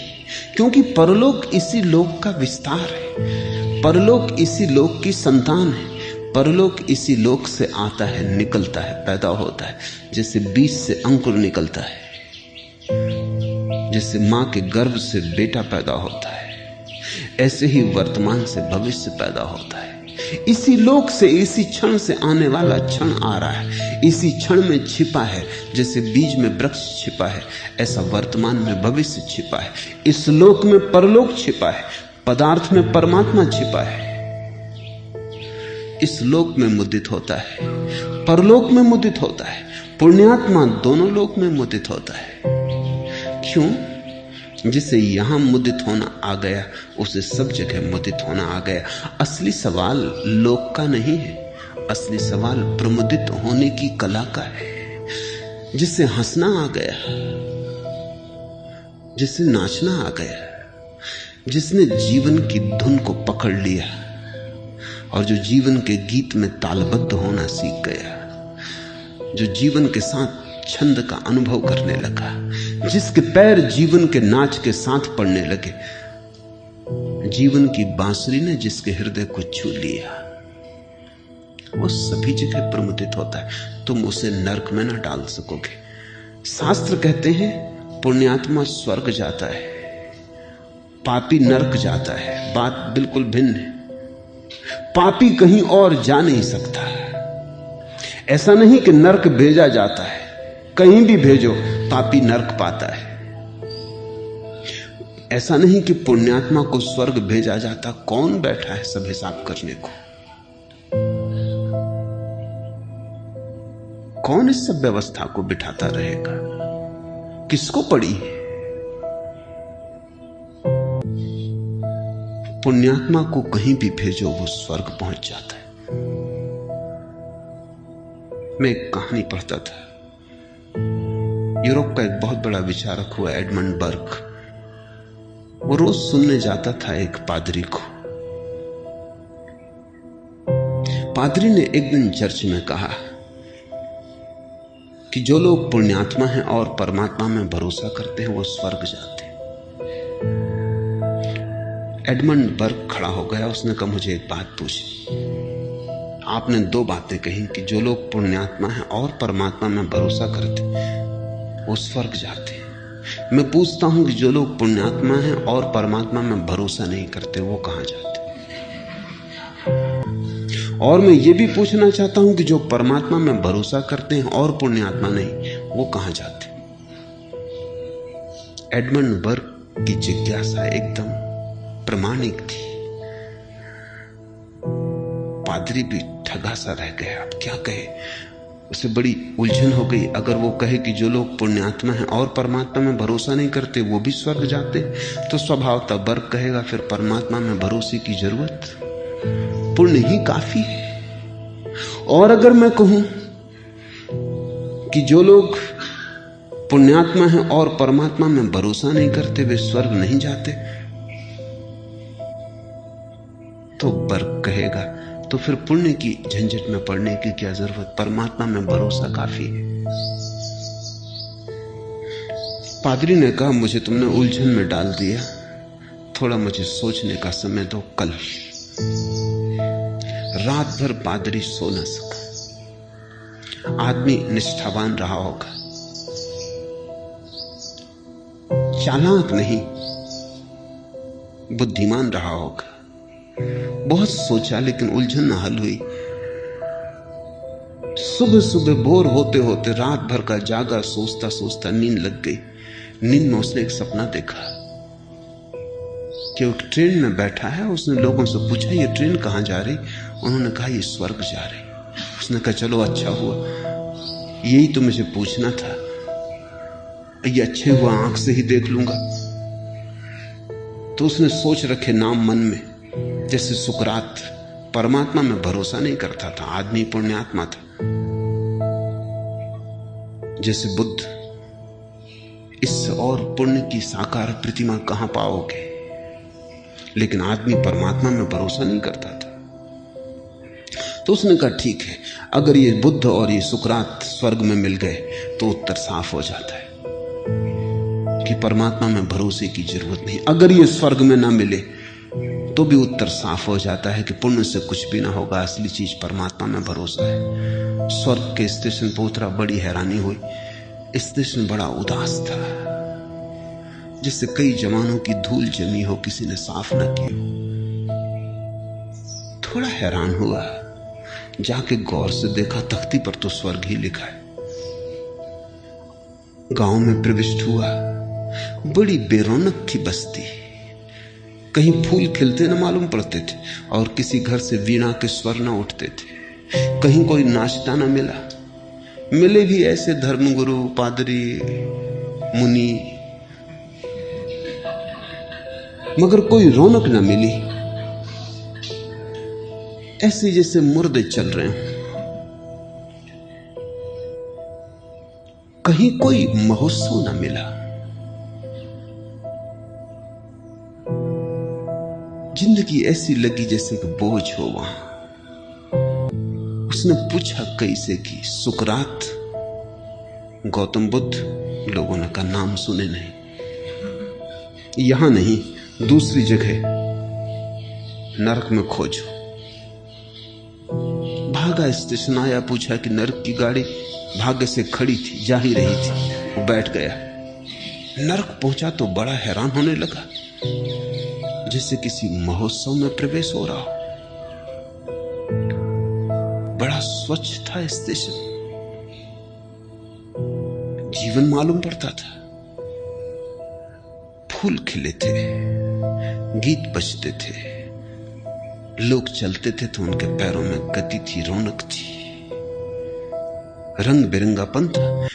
क्योंकि परलोक इसी लोक का विस्तार है। परलोक इसी लोक की संतान है। परलोक इसी लोक से आता है, निकलता है, पैदा होता है। जैसे बीज से अंकुर निकलता है, जैसे मां के गर्भ से बेटा पैदा होता है, ऐसे ही वर्तमान से भविष्य पैदा होता है। इसी लोक से, इसी क्षण से आने वाला क्षण आ रहा है, इसी क्षण में छिपा है। जैसे बीज में वृक्ष छिपा है, ऐसा वर्तमान में भविष्य छिपा है। इस लोक में परलोक छिपा है, पदार्थ में परमात्मा छिपा है। इस लोक में मुदित होता है, परलोक में मुदित होता है। पुण्यात्मा दोनों लोक में मुदित होता है। क्यों? जिसे यहां मुदित होना आ गया उसे सब जगह मुदित होना आ गया। असली सवाल लोक का नहीं है, असली सवाल प्रमुदित होने की कला का है। जिसे हंसना आ गया, जिसे नाचना आ गया, जिसने जीवन की धुन को पकड़ लिया और जो जीवन के गीत में तालबद्ध होना सीख गया, जो जीवन के साथ छंद का अनुभव करने लगा, जिसके पैर जीवन के नाच के साथ पड़ने लगे, जीवन की बांसुरी ने जिसके हृदय को छू लिया, वो सभी जगह प्रमुदित होता है। तुम उसे नरक में ना डाल सकोगे। शास्त्र कहते हैं पुण्यात्मा स्वर्ग जाता है, पापी नरक जाता है। बात बिल्कुल भिन्न है। पापी कहीं और जा नहीं सकता। ऐसा नहीं कि नरक भेजा जाता है, कहीं भी भेजो पापी नरक पाता है। ऐसा नहीं कि पुण्यात्मा को स्वर्ग भेजा जाता। कौन बैठा है सब हिसाब करने को? कौन इस सब व्यवस्था को बिठाता रहेगा? किसको पड़ी है? पुण्यात्मा को कहीं भी भेजो वो स्वर्ग पहुंच जाता है। मैं एक कहानी पढ़ता था। यूरोप का एक बहुत बड़ा विचारक हुआ एडमंड बर्ग। वो रोज सुनने जाता था एक पादरी को। पादरी ने एक दिन चर्च में कहा कि जो लोग पुण्यात्मा हैं और परमात्मा में भरोसा करते हैं वो स्वर्ग जाते हैं। एडमंड बर्ग खड़ा हो गया। उसने कहा मुझे एक बात पूछी। आपने दो बातें कही कि जो लोग पुण्यात्मा हैं और परमात्मा में भरोसा करते वो स्वर्ग जाते हैं। मैं पूछता हूं कि जो लोग पुण्यात्मा हैं और परमात्मा में भरोसा नहीं करते वो कहां जाते? और मैं ये भी पूछना चाहता हूं कि जो परमात्मा में भरोसा करते हैं और पुण्यात्मा नहीं वो कहां जाते? एडमंड बर्ग की जिज्ञासा एकदम प्रामाणिक थी। पादरी भी ठगा सा रह गया। अब क्या कहे? उसे बड़ी उलझन हो गई। अगर वो कहे कि जो लोग पुण्यात्मा हैं और परमात्मा में भरोसा नहीं करते वो भी स्वर्ग जाते, तो स्वभावतः बर्ग कहेगा फिर परमात्मा में भरोसे की जरूरत, पुण्य ही काफी है। और अगर मैं कहूं कि जो लोग पुण्यात्मा हैं और परमात्मा में भरोसा नहीं करते वे स्वर्ग नहीं जाते, तो बर्ग कहेगा तो फिर पुण्य की झंझट में पड़ने की क्या जरूरत, परमात्मा में भरोसा काफी है। पादरी ने कहा मुझे तुमने उलझन में डाल दिया, थोड़ा मुझे सोचने का समय दो। कल रात भर पादरी सो न सका। आदमी निष्ठावान रहा होगा, चालाक नहीं, बुद्धिमान रहा होगा। बहुत सोचा लेकिन उलझन न हल हुई। सुबह सुबह बोर होते होते रात भर का जागा, सोचता सोचता नींद लग गई। नींद में उसने एक सपना देखा कि वो ट्रेन में बैठा है। उसने लोगों से पूछा ये ट्रेन कहां जा रही? उन्होंने कहा ये स्वर्ग जा रही। उसने कहा चलो अच्छा हुआ, यही तो मुझे पूछना था। ये अच्छे हुआ आंख से ही देख लूंगा। तो उसने सोच रखे नाम मन में। जैसे सुकरात परमात्मा में भरोसा नहीं करता था, आदमी पुण्यात्मा था। जैसे बुद्ध, इससे और पुण्य की साकार प्रतिमा कहां पाओगे? लेकिन आदमी परमात्मा में भरोसा नहीं करता था। तो उसने कहा ठीक है, अगर ये बुद्ध और ये सुकरात स्वर्ग में मिल गए तो उत्तर साफ हो जाता है कि परमात्मा में भरोसे की जरूरत नहीं। अगर ये स्वर्ग में ना मिले तो भी उत्तर साफ हो जाता है कि पुण्य से कुछ भी ना होगा, असली चीज परमात्मा में भरोसा है। स्वर्ग के स्टेशन पर उतरा, बड़ी हैरानी हुई। स्टेशन बड़ा उदास था, जिससे कई जमानों की धूल जमी हो, किसी ने साफ ना की हो। थोड़ा हैरान हुआ, जाके गौर से देखा, तख्ती पर तो स्वर्ग ही लिखा है। गांव में प्रविष्ट हुआ, बड़ी बेरौनक थी बस्ती। कहीं फूल खिलते न मालूम पड़ते थे और किसी घर से वीणा के स्वर न उठते थे। कहीं कोई नाचता न मिला। मिले भी ऐसे धर्मगुरु, पादरी, मुनि, मगर कोई रौनक न मिली। ऐसे जैसे मुर्दे चल रहे हों। कहीं कोई महोत्सव न मिला। जिंदगी ऐसी लगी जैसे कि बोझ हो वहां। उसने पूछा कैसे कि सुकरात, गौतम बुद्ध, लोगों ने कहा नाम सुने नहीं। यहां नहीं, दूसरी जगह नरक में खोजो। भागा स्टेशन आया, पूछा कि नरक की गाड़ी भाग्य से खड़ी थी, जा ही रही थी। वो बैठ गया। नरक पहुंचा तो बड़ा हैरान होने लगा, जैसे किसी महोत्सव में प्रवेश हो रहा हो। बड़ा स्वच्छ था स्टेशन, जीवन मालूम पड़ता था। फूल खिले थे, गीत बजते थे, लोग चलते थे तो उनके पैरों में गति थी, रौनक थी, रंग बिरंगापन था।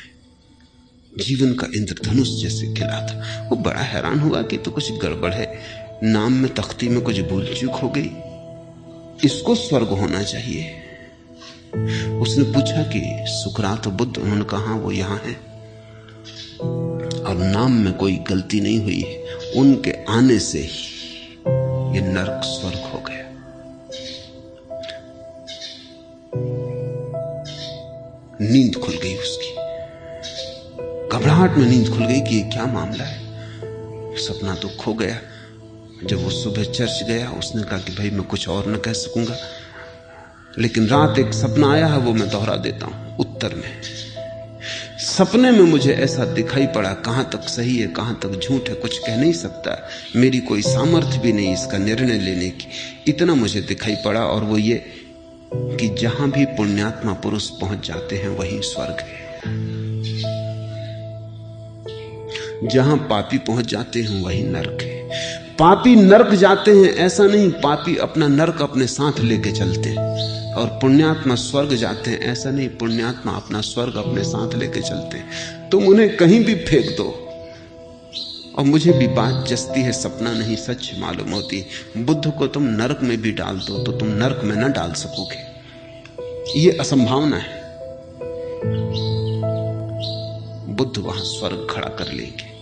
जीवन का इंद्रधनुष जैसे खिला था। वो बड़ा हैरान हुआ कि तो कुछ गड़बड़ है, नाम में तख्ती में कुछ भूल चूक हो गई, इसको स्वर्ग होना चाहिए। उसने पूछा कि सुकरात बुद्ध, उन्होंने कहा वो यहां है और नाम में कोई गलती नहीं हुई है। उनके आने से ही ये नरक स्वर्ग हो गया। नींद खुल गई उसकी, घबराहट में नींद खुल गई कि ये क्या मामला है। सपना तो खो गया। जब वो सुबह चर्च गया, उसने कहा कि भाई मैं कुछ और न कह सकूंगा, लेकिन रात एक सपना आया है, वो मैं दोहरा देता हूं। उत्तर में सपने में मुझे ऐसा दिखाई पड़ा, कहां तक सही है कहां तक झूठ है कुछ कह नहीं सकता, मेरी कोई सामर्थ्य भी नहीं इसका निर्णय लेने की। इतना मुझे दिखाई पड़ा, और वो ये कि जहां भी पुण्यात्मा पुरुष पहुंच जाते हैं वहीं स्वर्ग है, जहां पापी पहुंच जाते हैं वहीं नरक है। पापी नरक जाते हैं ऐसा नहीं, पापी अपना नरक अपने साथ लेके चलते हैं। और पुण्यात्मा स्वर्ग जाते हैं ऐसा नहीं, पुण्यात्मा अपना स्वर्ग अपने साथ लेके चलते हैं। तुम उन्हें कहीं भी फेंक दो। और मुझे भी बात जस्ती है, सपना नहीं सच मालूम होती। बुद्ध को तुम नरक में भी डाल दो तो तुम नरक में न डाल सकोगे, ये असंभावना है। बुद्ध वहां स्वर्ग खड़ा कर लेंगे।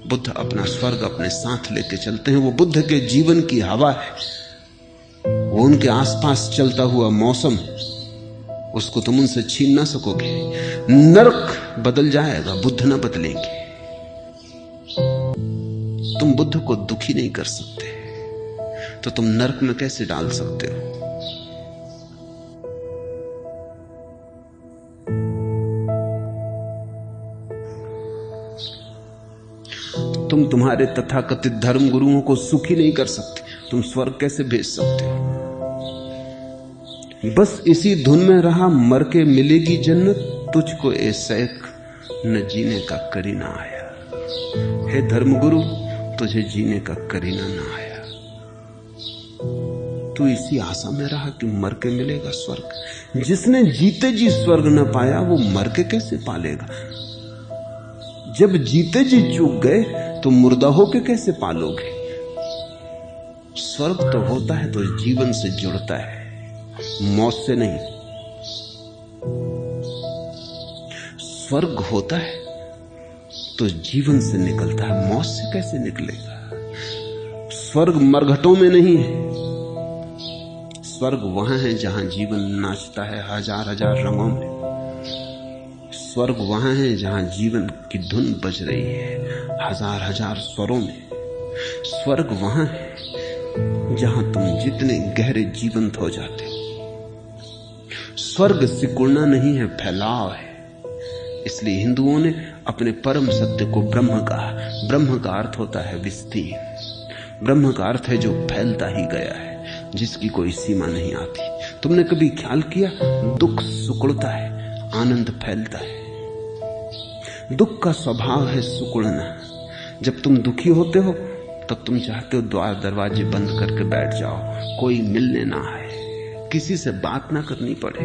बुद्ध अपना स्वर्ग अपने साथ लेके चलते हैं। वो बुद्ध के जीवन की हवा है, वो उनके आसपास चलता हुआ मौसम, उसको तुम उनसे छीन ना सकोगे। नरक बदल जाएगा, बुद्ध ना बदलेंगे। तुम बुद्ध को दुखी नहीं कर सकते, तो तुम नरक में कैसे डाल सकते हो? तुम तुम्हारे तथाकथित धर्म गुरुओं को सुखी नहीं कर सकते, तुम स्वर्ग कैसे भेज सकते हो? बस इसी धुन में रहा, मर के मिलेगी जन्नत, तुझको ए सैक न जीने का करीना आया। हे धर्मगुरु, तुझे जीने का करीना ना आया। तू इसी आशा में रहा कि मर के मिलेगा स्वर्ग। जिसने जीते जी स्वर्ग न पाया वो मर के कैसे पालेगा? जब जीते जी चूक गए तो मुर्दा होके कैसे पालोगे? स्वर्ग तो होता है तो जीवन से जुड़ता है, मौत से नहीं। स्वर्ग होता है तो जीवन से निकलता है, मौत से कैसे निकलेगा? स्वर्ग मरघटों में नहीं है, स्वर्ग वहां है जहां जीवन नाचता है हजार हजार रंगों में। स्वर्ग वहां है जहां जीवन की धुन बज रही है हजार हजार स्वरों में। स्वर्ग वहां है जहां तुम जितने गहरे जीवंत हो जाते हो। स्वर्ग सिकुड़ना नहीं है, फैलाव है। इसलिए हिंदुओं ने अपने परम सत्य को ब्रह्म कहा। ब्रह्म का अर्थ होता है विस्तीर्ण। ब्रह्म का अर्थ है जो फैलता ही गया है, जिसकी कोई सीमा नहीं आती। तुमने कभी ख्याल किया, दुख सिकुड़ता है, आनंद फैलता है। दुख का स्वभाव है सिकुड़ना। जब तुम दुखी होते हो तब तुम चाहते हो द्वार दरवाजे बंद करके बैठ जाओ, कोई मिलने ना आए, किसी से बात ना करनी पड़े,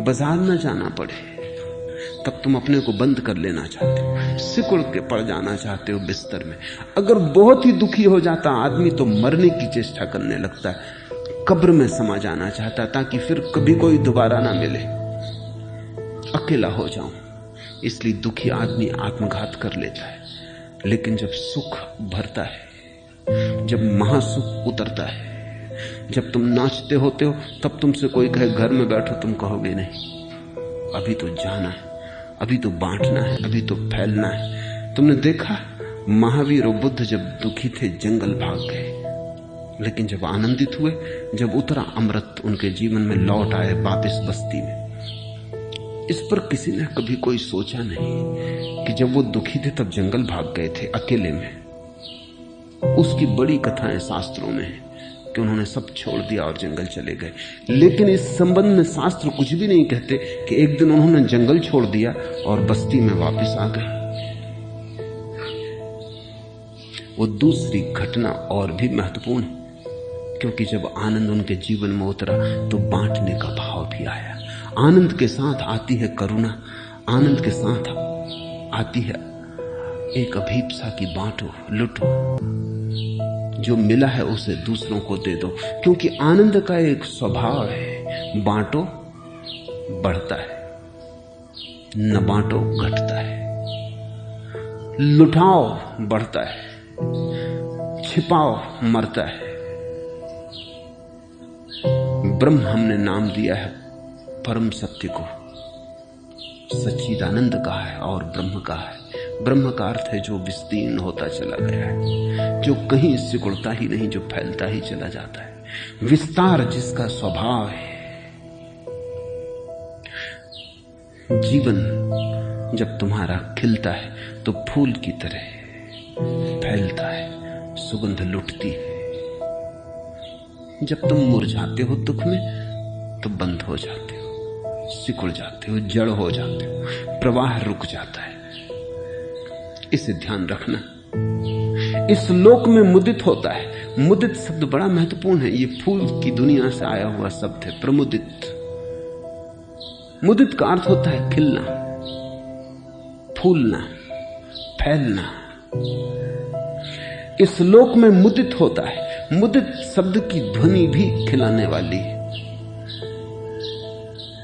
बाजार ना जाना पड़े। तब तुम अपने को बंद कर लेना चाहते हो, सिकुड़ के पड़ जाना चाहते हो बिस्तर में। अगर बहुत ही दुखी हो जाता आदमी तो मरने की चेष्टा करने लगता है, कब्र में समा जाना चाहता ताकि फिर कभी कोई दोबारा ना मिले, अकेला हो जाऊं। इसलिए दुखी आदमी आत्मघात कर लेता है। लेकिन जब सुख भरता है, जब महासुख उतरता है, जब तुम नाचते होते हो, तब तुमसे कोई कहे घर में बैठो, तुम कहोगे नहीं, अभी तो जाना है, अभी तो बांटना है, अभी तो फैलना है। तुमने देखा महावीर और बुद्ध जब दुखी थे जंगल भाग गए, लेकिन जब आनंदित हुए, जब उतरा अमृत उनके जीवन में, लौट आए वापस बस्ती में। इस पर किसी ने कभी कोई सोचा नहीं कि जब वो दुखी थे तब जंगल भाग गए थे अकेले में। उसकी बड़ी कथाएं शास्त्रों में है कि उन्होंने सब छोड़ दिया और जंगल चले गए। लेकिन इस संबंध में शास्त्र कुछ भी नहीं कहते कि एक दिन उन्होंने जंगल छोड़ दिया और बस्ती में वापस आ गए। वो दूसरी घटना और भी महत्वपूर्ण है, क्योंकि जब आनंद उनके जीवन में उतरा तो बांटने का भाव भी आया। आनंद के साथ आती है करुणा, आनंद के साथ आती है एक अभीप्सा की बांटो, लुटो, जो मिला है उसे दूसरों को दे दो। क्योंकि आनंद का एक स्वभाव है, बांटो बढ़ता है, न बांटो घटता है, लुटाओ बढ़ता है, छिपाओ मरता है। ब्रह्म हमने नाम दिया है परम सत्य को, सच्चिदानंद कहा है और ब्रह्म कहा है। ब्रह्म का अर्थ है जो विस्तीर्ण होता चला गया है, जो कहीं सिकुड़ता ही नहीं, जो फैलता ही चला जाता है, विस्तार जिसका स्वभाव है। जीवन जब तुम्हारा खिलता है तो फूल की तरह फैलता है, सुगंध लुटती है। जब तुम मुरझाते हो दुख में तो बंद हो जाते हो, सिकुड़ जाते हो, जड़ हो जाते हो, प्रवाह रुक जाता है। इसे ध्यान रखना। इस लोक में मुदित होता है। मुदित शब्द बड़ा महत्वपूर्ण है, ये फूल की दुनिया से आया हुआ शब्द है, प्रमुदित। मुदित का अर्थ होता है खिलना, फूलना, फैलना। इस लोक में मुदित होता है। मुदित शब्द की ध्वनि भी खिलाने वाली है,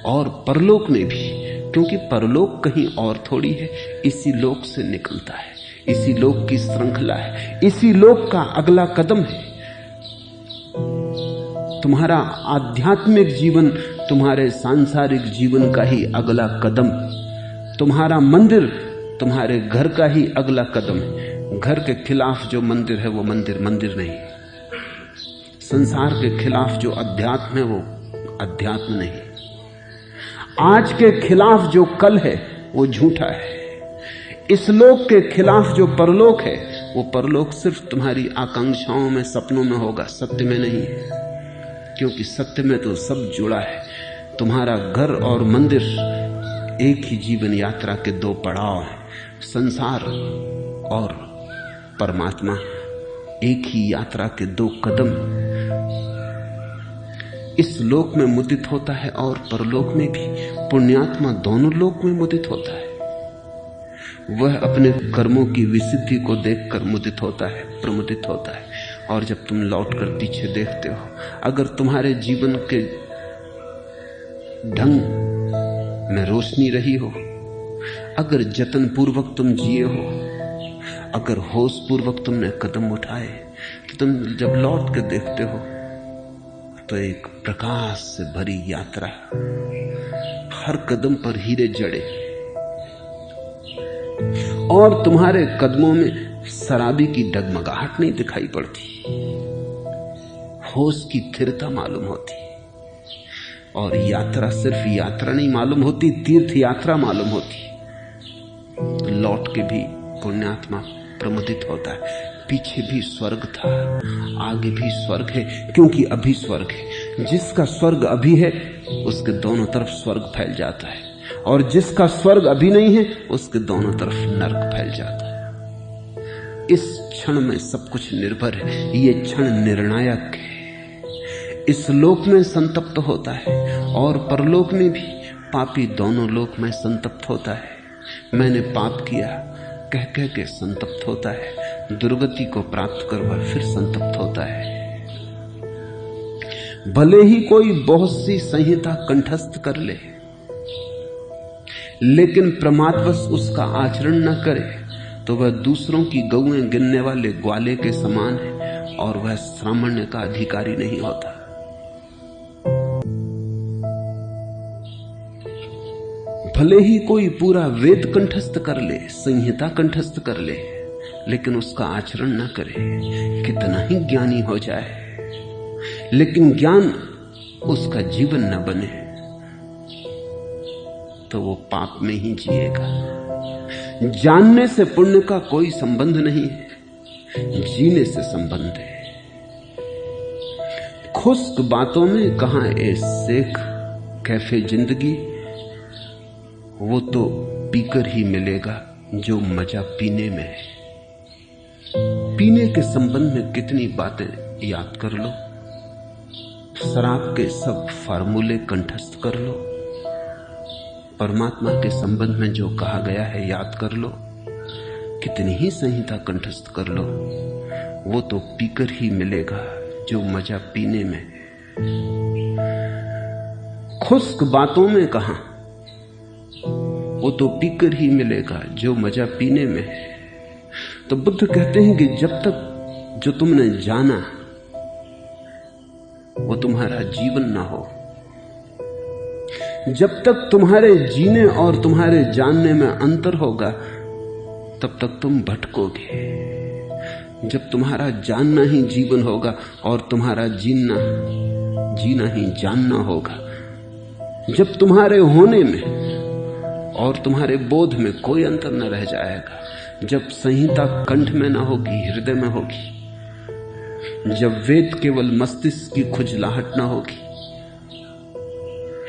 और परलोक में भी, क्योंकि परलोक कहीं और थोड़ी है, इसी लोक से निकलता है, इसी लोक की श्रृंखला है, इसी लोक का अगला कदम है। तुम्हारा आध्यात्मिक जीवन तुम्हारे सांसारिक जीवन का ही अगला कदम, तुम्हारा मंदिर तुम्हारे घर का ही अगला कदम है। घर के खिलाफ जो मंदिर है वो मंदिर मंदिर नहीं, संसार के खिलाफ जो अध्यात्म है वो अध्यात्म नहीं, आज के खिलाफ जो कल है वो झूठा है, इस लोक के खिलाफ जो परलोक है वो परलोक सिर्फ तुम्हारी आकांक्षाओं में, सपनों में होगा, सत्य में नहीं है। क्योंकि सत्य में तो सब जुड़ा है। तुम्हारा घर और मंदिर एक ही जीवन यात्रा के दो पड़ाव हैं, संसार और परमात्मा एक ही यात्रा के दो कदम। इस लोक में मुदित होता है और परलोक में भी। पुण्यात्मा दोनों लोक में मुदित होता है। वह अपने कर्मों की विसिद्धि को देखकर मुदित होता है, प्रमुदित होता है। और जब तुम लौटकर पीछे देखते हो, अगर तुम्हारे जीवन के ढंग में रोशनी रही हो, अगर जतन पूर्वक तुम जिए हो, अगर होश पूर्वक तुमने कदम उठाए, तो तुम जब लौट कर देखते हो तो एक प्रकाश से भरी यात्रा, हर कदम पर हीरे जड़े, और तुम्हारे कदमों में शराबी की डगमगाहट नहीं दिखाई पड़ती, होश की स्थिरता मालूम होती। और यात्रा सिर्फ यात्रा नहीं मालूम होती, तीर्थ यात्रा मालूम होती। तो लौट के भी पुण्यात्मा प्रमुदित होता है। पीछे भी स्वर्ग था, आगे भी स्वर्ग है, क्योंकि अभी स्वर्ग है। जिसका स्वर्ग अभी है उसके दोनों तरफ स्वर्ग फैल जाता है, और जिसका स्वर्ग अभी नहीं है उसके दोनों तरफ नरक फैल जाता है। इस क्षण में सब कुछ निर्भर है। ये क्षण निर्णायक है। इस लोक में संतप्त होता है और परलोक में भी। पापी दोनों लोक में संतप्त होता है। मैंने पाप किया कह कह के संतप्त होता है। दुर्गति को प्राप्त करवा फिर संतप्त होता है। भले ही कोई बहुत सी संहिता कंठस्थ कर ले, लेकिन प्रमादवश उसका आचरण न करे तो वह दूसरों की गौएं गिनने वाले ग्वाले के समान है और वह सामान्य का अधिकारी नहीं होता। भले ही कोई पूरा वेद कंठस्थ कर ले, संहिता कंठस्थ कर ले, लेकिन उसका आचरण न करे, कितना ही ज्ञानी हो जाए, लेकिन ज्ञान उसका जीवन न बने तो वो पाप में ही जिएगा। जानने से पुण्य का कोई संबंध नहीं है, जीने से संबंध है। खुश्क बातों में कहां ए शेख कैफे जिंदगी, वो तो पीकर ही मिलेगा जो मजा पीने में है। पीने के संबंध में कितनी बातें याद कर लो, शराब के सब फार्मूले कंठस्थ कर लो, परमात्मा के संबंध में जो कहा गया है याद कर लो, कितनी ही संहिता कंठस्थ कर लो, वो तो पीकर ही मिलेगा जो मजा पीने में। खुश्क बातों में कहां, वो तो पीकर ही मिलेगा जो मजा पीने में है। तो बुद्ध कहते हैं कि जब तक जो तुमने जाना वो तुम्हारा जीवन ना हो, जब तक तुम्हारे जीने और तुम्हारे जानने में अंतर होगा तब तक तुम भटकोगे। जब तुम्हारा जानना ही जीवन होगा और तुम्हारा जीना ही जानना होगा, जब तुम्हारे होने में और तुम्हारे बोध में कोई अंतर न रह जाएगा, जब संहिता कंठ में ना होगी, हृदय में होगी, जब वेद केवल मस्तिष्क की खुजलाहट ना होगी,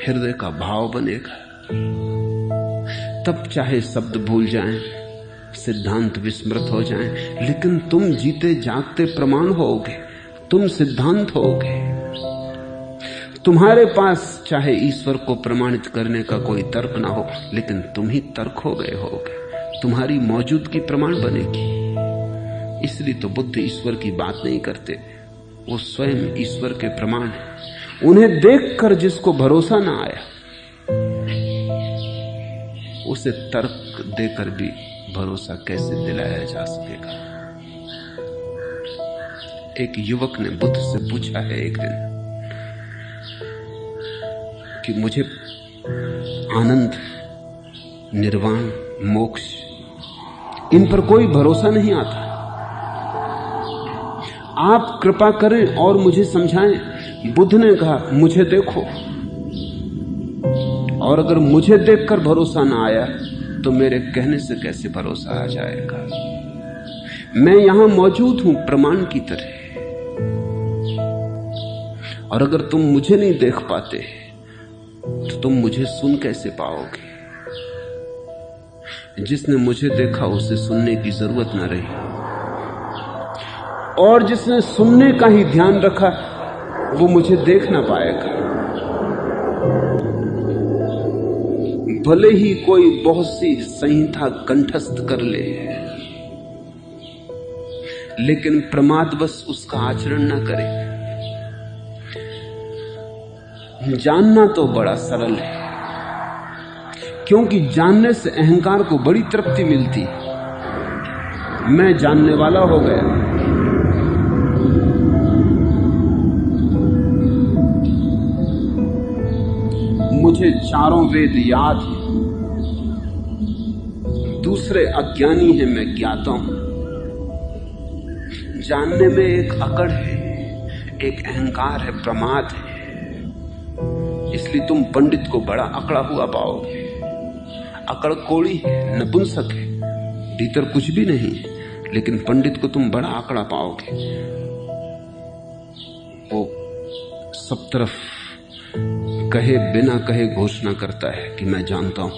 हृदय का भाव बनेगा, तब चाहे शब्द भूल जाएं, सिद्धांत विस्मृत हो जाएं, लेकिन तुम जीते जागते प्रमाण होगे, तुम सिद्धांत होगे। तुम्हारे पास चाहे ईश्वर को प्रमाणित करने का कोई तर्क ना हो, लेकिन तुम ही तर्क हो गए होगे, तुम्हारी मौजूदगी प्रमाण बनेगी। इसलिए तो बुद्ध ईश्वर की बात नहीं करते, वो स्वयं ईश्वर के प्रमाण हैं। उन्हें देखकर जिसको भरोसा ना आया, उसे तर्क देकर भी भरोसा कैसे दिलाया जा सकेगा। एक युवक ने बुद्ध से पूछा है एक दिन कि मुझे आनंद, निर्वाण, मोक्ष, इन पर कोई भरोसा नहीं आता, आप कृपा करें और मुझे समझाएं। बुद्ध ने कहा मुझे देखो, और अगर मुझे देखकर भरोसा ना आया तो मेरे कहने से कैसे भरोसा आ जाएगा। मैं यहां मौजूद हूं प्रमाण की तरह, और अगर तुम मुझे नहीं देख पाते तो तुम मुझे सुन कैसे पाओगे। जिसने मुझे देखा उसे सुनने की जरूरत ना रही, और जिसने सुनने का ही ध्यान रखा वो मुझे देख ना पाएगा। भले ही कोई बहुत सी संहिता कंठस्थ कर ले, लेकिन प्रमादवश उसका आचरण ना करे। जानना तो बड़ा सरल है, क्योंकि जानने से अहंकार को बड़ी तृप्ति मिलती। मैं जानने वाला हो गया, मुझे चारों वेद याद हैं, दूसरे अज्ञानी हैं, मैं ज्ञाता हूं। जानने में एक अकड़ है, एक अहंकार है, प्रमाद है। इसलिए तुम पंडित को बड़ा अकड़ा हुआ पाओगे। अकड़ कोड़ी है, नपुंसक है, भीतर कुछ भी नहीं है, लेकिन पंडित को तुम बड़ा आंकड़ा पाओगे। वो सब तरफ कहे बिना कहे घोषणा करता है कि मैं जानता हूं।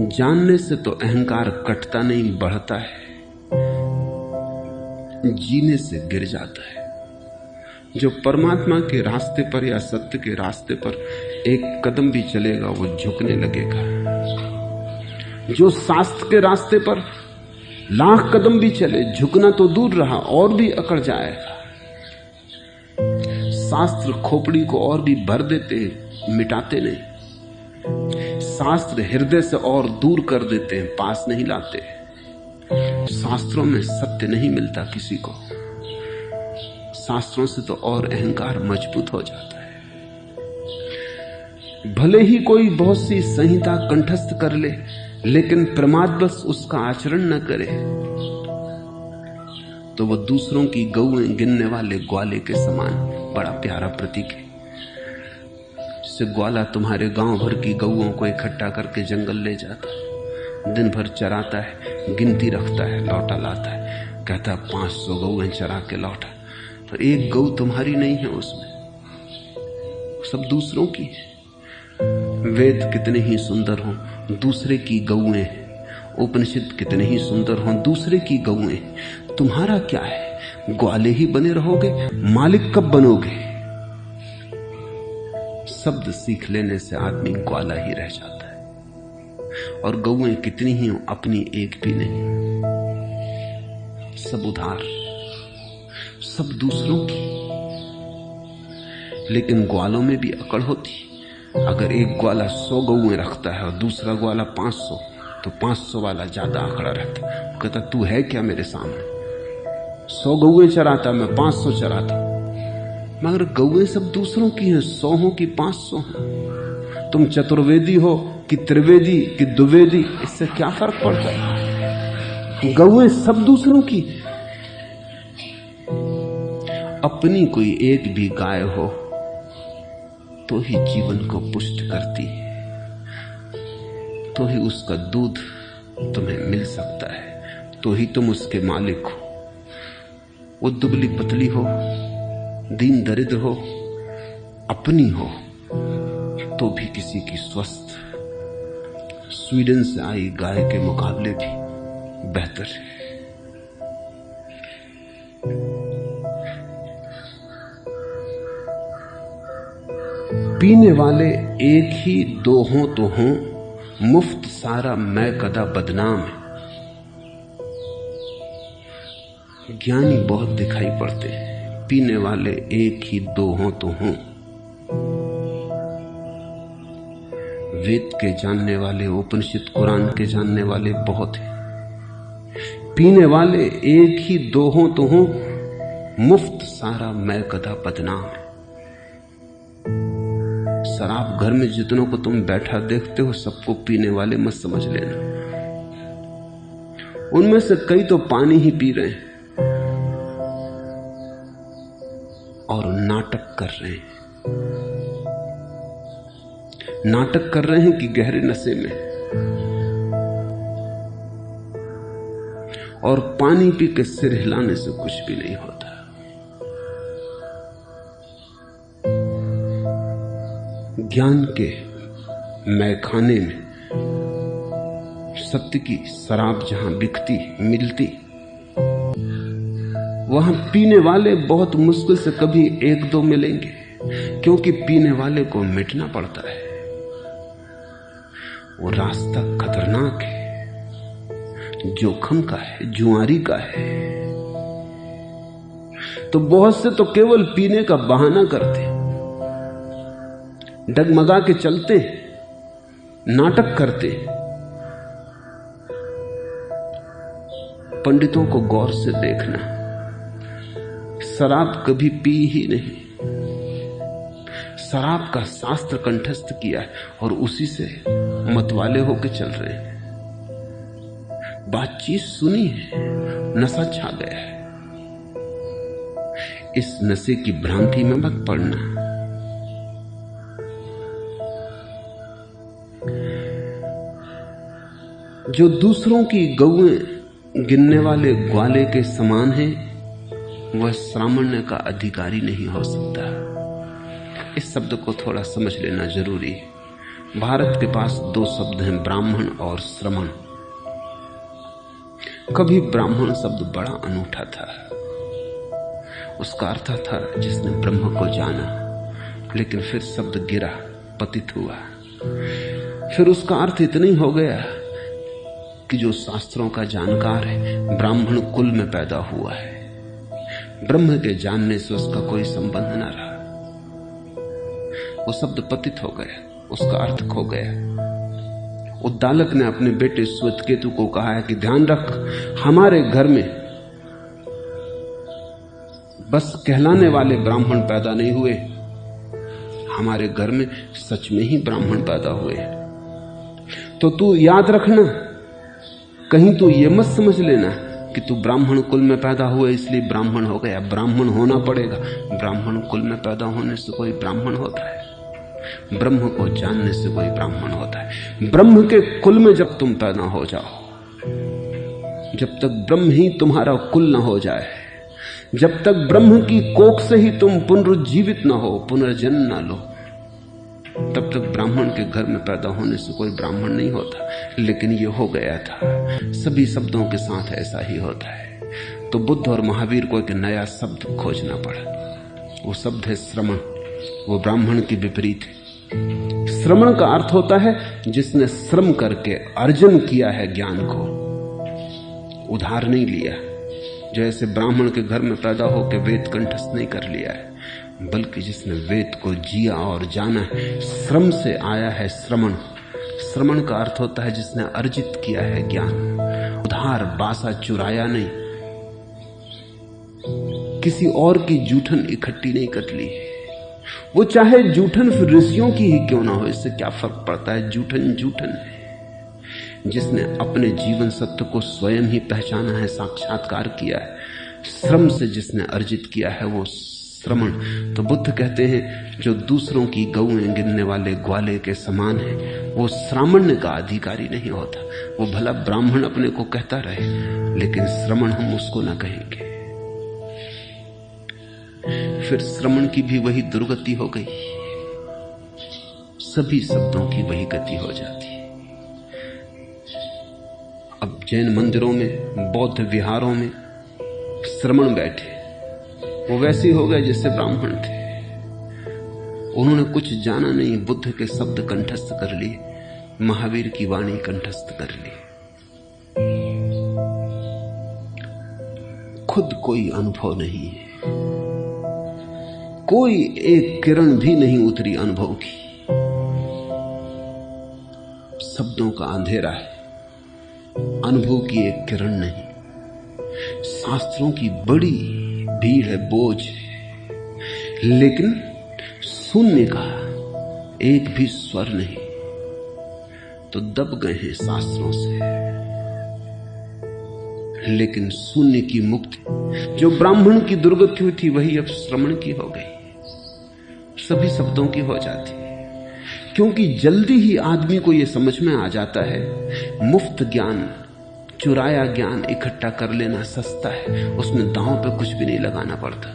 जानने से तो अहंकार कटता नहीं, बढ़ता है। जीने से गिर जाता है। जो परमात्मा के रास्ते पर या सत्य के रास्ते पर एक कदम भी चलेगा वो झुकने लगेगा। जो शास्त्र के रास्ते पर लाख कदम भी चले, झुकना तो दूर रहा और भी अकड़ जाएगा। शास्त्र खोपड़ी को और भी भर देते हैं, मिटाते नहीं। शास्त्र हृदय से और दूर कर देते हैं, पास नहीं लाते। शास्त्रों में सत्य नहीं मिलता किसी को। शास्त्रों से तो और अहंकार मजबूत हो जाता है। भले ही कोई बहुत सी संहिता कंठस्थ कर ले, लेकिन प्रमादवश उसका आचरण न करे तो वह दूसरों की गौएं गिनने वाले ग्वाले के समान। बड़ा प्यारा प्रतीक है। इससे ग्वाला तुम्हारे गांव भर की गौओं को इकट्ठा करके जंगल ले जाता, दिन भर चराता है, गिनती रखता है, लौटा लाता है, कहता है 500 गौएं चरा के लौटा। तो एक गौ तुम्हारी नहीं है, उसमें सब दूसरों की है। वेद कितने ही सुंदर हों, दूसरे की गौएं हैं। उपनिषद कितने ही सुंदर हों, दूसरे की गौएं। तुम्हारा क्या है? ग्वाले ही बने रहोगे, मालिक कब बनोगे? शब्द सीख लेने से आदमी ग्वाला ही रह जाता है। और गौएं कितनी ही हों, अपनी एक भी नहीं, सब उधार, सब दूसरों की। लेकिन ग्वालों में भी अकड़ होती। अगर एक ग्वाला 100 गौएं रखता है और दूसरा ग्वाला 500, तो 500 वाला ज्यादा आंकड़ा रहता। वो कहता तू है क्या मेरे सामने? 100 गौएं चराता, मैं 500 चराता। मगर गौएं सब दूसरों की हैं, 100 हो कि 500 हो। तुम चतुर्वेदी हो कि त्रिवेदी कि द्विवेदी, इससे क्या फर्क पड़ता है? गौएं सब दूसरों की। अपनी कोई एक भी गाय हो तो ही जीवन को पुष्ट करती है, तो ही उसका दूध तुम्हें मिल सकता है, तो ही तुम उसके मालिक हो। वो दुबली पतली हो, दीन दरिद्र हो, अपनी हो, तो भी किसी की स्वस्थ। स्वीडन से आई गाय के मुकाबले भी बेहतर है। पीने वाले एक ही दो हों तो हों, मुफ्त सारा मैं कदा बदनाम है। ज्ञानी बहुत दिखाई पड़ते हैं, पीने वाले एक ही दो हों तो हों। वेद के जानने वाले, उपनिषद कुरान के जानने वाले बहुत हैं। पीने वाले एक ही दो हों तो हों, मुफ्त सारा मैं कदा बदनाम है। शराब घर में जितनों को तुम बैठा देखते हो, सबको पीने वाले मत समझ लेना। उनमें से कई तो पानी ही पी रहे हैं और नाटक कर रहे हैं। नाटक कर रहे हैं कि गहरे नशे में, और पानी पी के सिर हिलाने से कुछ भी नहीं होता। ज्ञान के मैखाने में सत्य की शराब जहां बिकती मिलती, वहां पीने वाले बहुत मुश्किल से कभी एक दो मिलेंगे, क्योंकि पीने वाले को मिटना पड़ता है। वो रास्ता खतरनाक है, जोखम का है, जुआरी का है। तो बहुत से तो केवल पीने का बहाना करते, डगमगा के चलते, नाटक करते। पंडितों को गौर से देखना, शराब कभी पी ही नहीं। शराब का शास्त्र कंठस्थ किया है और उसी से मतवाले होके चल रहे हैं। बातचीत सुनी है, नशा छा गया है। इस नशे की भ्रांति में मत पड़ना। जो दूसरों की गौएं गिनने वाले ग्वाले के समान है, वह सामान्य का अधिकारी नहीं हो सकता। इस शब्द को थोड़ा समझ लेना जरूरी है। भारत के पास दो शब्द हैं, ब्राह्मण और श्रमण। कभी ब्राह्मण शब्द बड़ा अनूठा था। उसका अर्थ था जिसने ब्रह्म को जाना, लेकिन फिर शब्द गिरा, पतित हुआ। फिर उसका अर्थ इतना ही हो गया कि जो शास्त्रों का जानकार है, ब्राह्मण कुल में पैदा हुआ है। ब्रह्म के जानने से उसका कोई संबंध न रहा। वो शब्द पतित हो गया, उसका अर्थ खो गया। उद्दालक ने अपने बेटे श्वेतकेतु को कहा है कि ध्यान रख, हमारे घर में बस कहलाने वाले ब्राह्मण पैदा नहीं हुए, हमारे घर में सच में ही ब्राह्मण पैदा हुए। तो तू याद रखना, कहीं तू ये मत समझ लेना कि तू ब्राह्मण कुल में पैदा हुआ इसलिए ब्राह्मण हो गया। ब्राह्मण होना पड़ेगा। ब्राह्मण कुल में पैदा होने से कोई ब्राह्मण होता है? ब्रह्म को जानने से कोई ब्राह्मण होता है। ब्रह्म के कुल में जब तुम पैदा हो जाओ, जब तक ब्रह्म ही तुम्हारा कुल न हो जाए, जब तक ब्रह्म की कोख से ही तुम पुनरुज्जीवित न हो, पुनर्जन्म न लो, तब तक ब्राह्मण के घर में पैदा होने से कोई ब्राह्मण नहीं होता। लेकिन ये हो गया था। सभी शब्दों के साथ ऐसा ही होता है। तो बुद्ध और महावीर को एक नया शब्द खोजना पड़ा। वो शब्द है श्रमण। वो ब्राह्मण की विपरीत है। श्रमण का अर्थ होता है जिसने श्रम करके अर्जन किया है ज्ञान को, उधार नहीं लिया। जैसे ब्राह्मण के घर में पैदा होकर वेद कंठस्थ नहीं कर लिया है, बल्कि जिसने वेद को जिया और जाना है, श्रम से आया है श्रमण। श्रमण का अर्थ होता है जिसने अर्जित किया है ज्ञान, उधार बासा चुराया नहीं, किसी और की जूठन इकट्ठी नहीं कर ली। वो चाहे जूठन फिर ऋषियों की ही क्यों ना हो, इससे क्या फर्क पड़ता है, जूठन जूठन है। जिसने अपने जीवन सत्य को स्वयं ही पहचाना है, साक्षात्कार किया है, श्रम से जिसने अर्जित किया है, वो श्रमण। तो बुद्ध कहते हैं जो दूसरों की गौएं गिनने वाले ग्वाले के समान है, वो श्रामण्य का अधिकारी नहीं होता। वो भला ब्राह्मण अपने को कहता रहे, लेकिन श्रमण हम उसको ना कहेंगे। फिर श्रमण की भी वही दुर्गति हो गई, सभी शब्दों की वही गति हो जाती है। अब जैन मंदिरों में, बौद्ध विहारों में श्रमण बैठे, वो वैसे हो गए जैसे ब्राह्मण थे। उन्होंने कुछ जाना नहीं, बुद्ध के शब्द कंठस्थ कर लिए, महावीर की वाणी कंठस्थ कर ली। खुद कोई अनुभव नहीं है, कोई एक किरण भी नहीं उतरी अनुभव की। शब्दों का अंधेरा है, अनुभव की एक किरण नहीं। शास्त्रों की बड़ी भीड़ है, बोझ है, लेकिन शून्य का एक भी स्वर नहीं। तो दब गए हैं शास्त्रों से, लेकिन शून्य की मुक्ति जो ब्राह्मण की दुर्गति हुई थी, वही अब श्रमण की हो गई, सभी शब्दों की हो जाती है। क्योंकि जल्दी ही आदमी को यह समझ में आ जाता है, मुफ्त ज्ञान, चुराया ज्ञान इकट्ठा कर लेना सस्ता है, उसमें दांव पे कुछ भी नहीं लगाना पड़ता।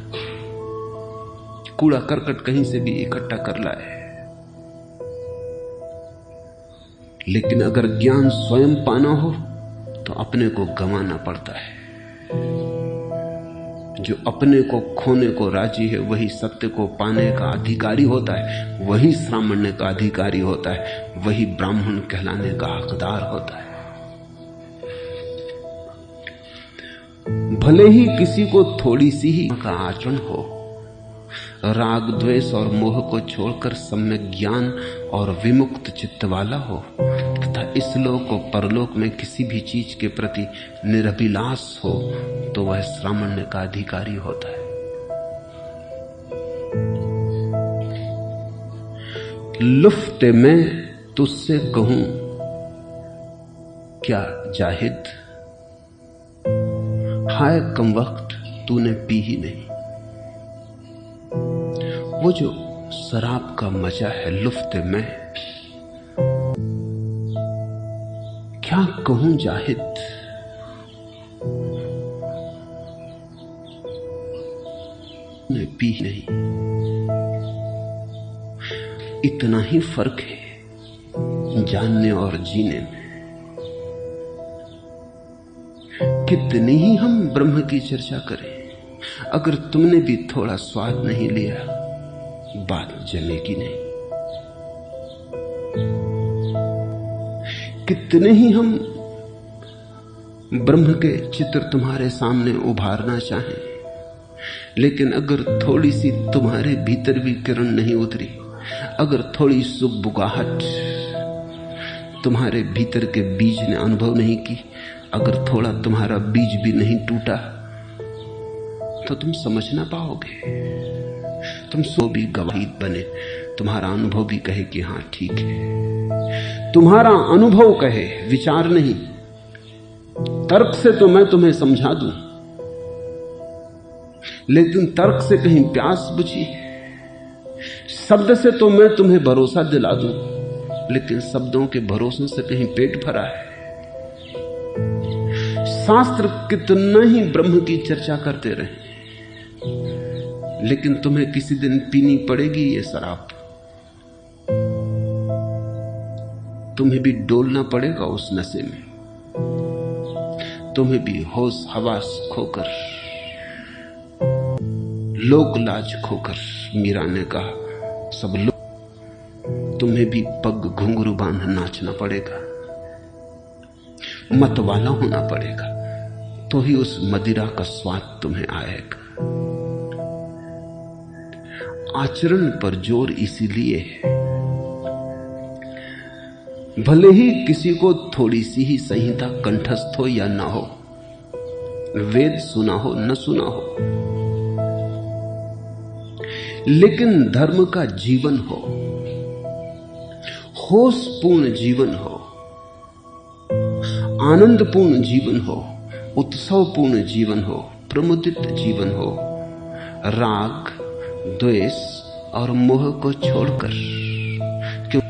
कूड़ा करकट कहीं से भी इकट्ठा कर लाए। लेकिन अगर ज्ञान स्वयं पाना हो तो अपने को गंवाना पड़ता है। जो अपने को खोने को राजी है, वही सत्य को पाने का अधिकारी होता है, वही श्रामण्य का अधिकारी होता है, वही ब्राह्मण कहलाने का हकदार होता है। भले ही किसी को थोड़ी सी ही का आचरण हो, राग द्वेष और मोह को छोड़कर सम्यक ज्ञान और विमुक्त चित्त वाला हो, तथा इस लोक और परलोक में किसी भी चीज के प्रति निरभिलाष हो, तो वह श्रामण्य का अधिकारी होता है। लुफ्ते मैं तुझसे कहूं क्या जाहिद, हाय कम वक्त तूने पी ही नहीं। वो जो शराब का मजा है, लुफ्ते मैं क्या कहूं जाहिद, ने पी नहीं। इतना ही फर्क है जानने और जीने में। कितनी ही हम ब्रह्म की चर्चा करें, अगर तुमने भी थोड़ा स्वाद नहीं लिया, बात जमेगी नहीं। कितने ही हम ब्रह्म के चित्र तुम्हारे सामने उभारना चाहें, लेकिन अगर थोड़ी सी तुम्हारे भीतर भी किरण नहीं उतरी, अगर थोड़ी सुबुगाहट तुम्हारे भीतर के बीज ने अनुभव नहीं की, अगर थोड़ा तुम्हारा बीज भी नहीं टूटा, तो तुम समझ ना पाओगे। तुम सो भी गवाही बने, तुम्हारा अनुभव भी कहे कि हां ठीक है। तुम्हारा अनुभव कहे, विचार नहीं। तर्क से तो मैं तुम्हें समझा दूं, लेकिन तर्क से कहीं प्यास बुझी। शब्द से तो मैं तुम्हें भरोसा दिला दूं, लेकिन शब्दों के भरोसे से कहीं पेट भरा है। शास्त्र कितना ही ब्रह्म की चर्चा करते रहे, लेकिन तुम्हें किसी दिन पीनी पड़ेगी ये शराब। तुम्हें भी डोलना पड़ेगा उस नशे में, तुम्हें भी होश हवास खोकर, लोक लाज खोकर, मीरा ने कहा सब लोग, तुम्हें भी पग घुंघरू बांध नाचना पड़ेगा, मतवाला होना पड़ेगा, तो ही उस मदिरा का स्वाद तुम्हें आएगा। आचरण पर जोर इसीलिए है, भले ही किसी को थोड़ी सी ही संहिता कंठस्थ हो या ना हो, वेद सुना हो न सुना हो, लेकिन धर्म का जीवन हो, होशपूर्ण जीवन हो, आनंदपूर्ण जीवन हो, उत्सवपूर्ण जीवन हो, प्रमुदित जीवन हो, राग द्वेष और मोह को छोड़कर, क्यों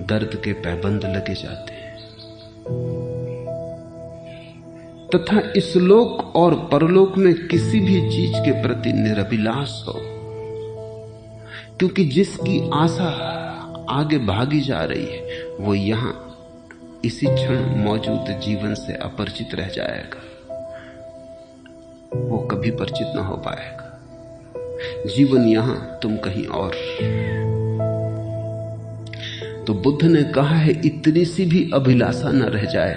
दर्द के पैबंद लगे जाते हैं। तथा इस लोक और परलोक में किसी भी चीज के प्रति निरभिलाष हो, क्योंकि जिसकी आशा आगे भागी जा रही है वो यहां इसी क्षण मौजूद जीवन से अपरिचित रह जाएगा, वो कभी परिचित ना हो पाएगा। जीवन यहां, तुम कहीं और। तो बुद्ध ने कहा है इतनी सी भी अभिलाषा न रह जाए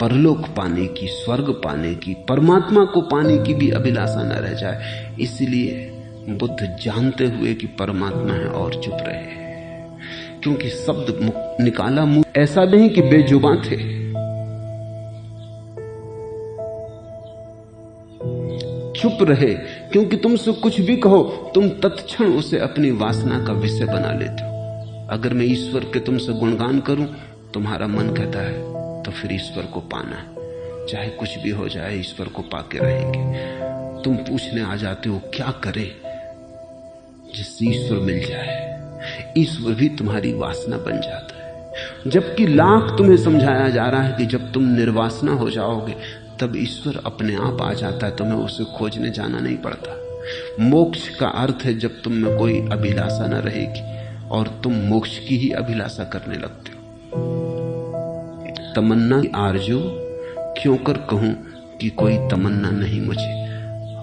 परलोक पाने की, स्वर्ग पाने की, परमात्मा को पाने की भी अभिलाषा न रह जाए। इसलिए बुद्ध जानते हुए कि परमात्मा है और चुप रहे, क्योंकि शब्द निकाला मुंह, ऐसा नहीं कि बेजुबां थे, चुप रहे, क्योंकि तुमसे कुछ भी कहो तुम तत्क्षण उसे अपनी वासना का विषय बना लेते हो। अगर मैं ईश्वर के तुमसे गुणगान करूं, तुम्हारा मन कहता है तो फिर ईश्वर को पाना है, चाहे कुछ भी हो जाए ईश्वर को पाके रहेंगे। तुम पूछने आ जाते हो क्या करें जिससे ईश्वर मिल जाए। ईश्वर भी तुम्हारी वासना बन जाता है, जबकि लाख तुम्हें समझाया जा रहा है कि जब तुम निर्वासना हो जाओगे तब ईश्वर अपने आप आ जाता है, तुम्हें उसे खोजने जाना नहीं पड़ता। मोक्ष का अर्थ है जब तुम में कोई अभिलाषा न रहेगी और तुम मोक्ष की ही अभिलाषा करने लगते हो। तमन्ना की आरज़ू क्यों कर कहूं कि कोई तमन्ना नहीं मुझे।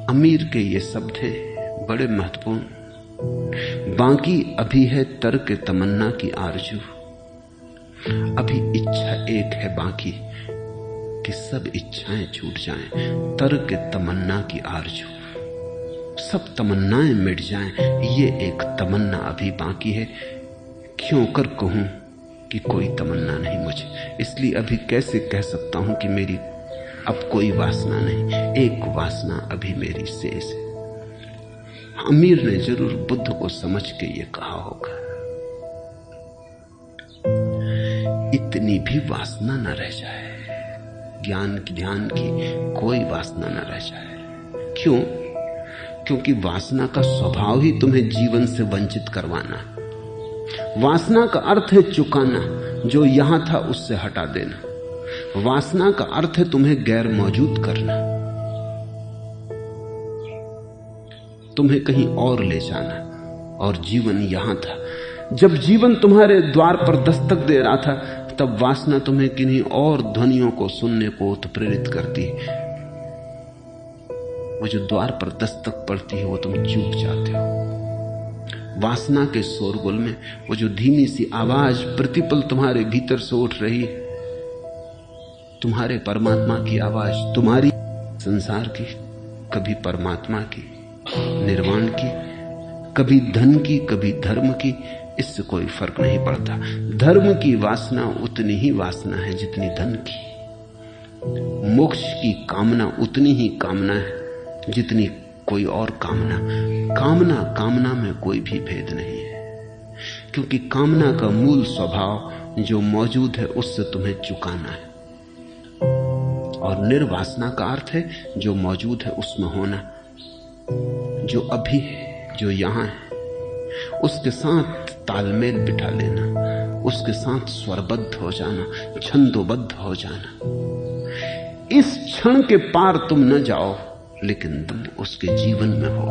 अमीर के ये शब्द हैं बड़े महत्वपूर्ण। बाकी अभी है तर्क तमन्ना की आरज़ू, अभी इच्छा एक है बाकी कि सब इच्छाएं छूट जाएं। तर्क तमन्ना की आरज़ू, सब तमन्नाएं मिट जाएं, ये एक तमन्ना अभी बाकी है। क्यों कर कहूं कि कोई तमन्ना नहीं मुझे। इसलिए अभी कैसे कह सकता हूं कि मेरी अब कोई वासना नहीं, एक वासना अभी मेरी शेष है। अमीर ने जरूर बुद्ध को समझ के ये कहा होगा, इतनी भी वासना न रह जाए, ज्ञान की ध्यान की कोई वासना न रह जाए। क्यों? क्योंकि वासना का स्वभाव ही तुम्हें जीवन से वंचित करवाना। वासना का अर्थ है चुकाना, जो यहां था उससे हटा देना। वासना का अर्थ है तुम्हें गैर मौजूद करना, तुम्हें कहीं और ले जाना। और जीवन यहां था, जब जीवन तुम्हारे द्वार पर दस्तक दे रहा था तब वासना तुम्हें किन्हीं और ध्वनियों को सुनने को उत्प्रेरित करती है। वो जो द्वार पर दस्तक पड़ती है वो तुम चूक जाते हो। वासना के शोरगुल में वो जो धीमी सी आवाज प्रतिपल तुम्हारे भीतर से उठ रही है, तुम्हारे परमात्मा की आवाज, तुम्हारी संसार की, कभी परमात्मा की, निर्वाण की, कभी धन की, कभी धर्म की, इससे कोई फर्क नहीं पड़ता। धर्म की वासना उतनी ही वासना है जितनी धन की। मोक्ष की कामना उतनी ही कामना है जितनी कोई और कामना। कामना में कोई भी भेद नहीं है, क्योंकि कामना का मूल स्वभाव जो मौजूद है उससे तुम्हें चुकाना है, और निर्वासना का अर्थ है जो मौजूद है उसमें होना, जो अभी है, जो यहां है, उसके साथ तालमेल बिठा लेना, उसके साथ स्वरबद्ध हो जाना, छंदोबद्ध हो जाना। इस क्षण के पार तुम न जाओ, लेकिन तुम उसके जीवन में हो,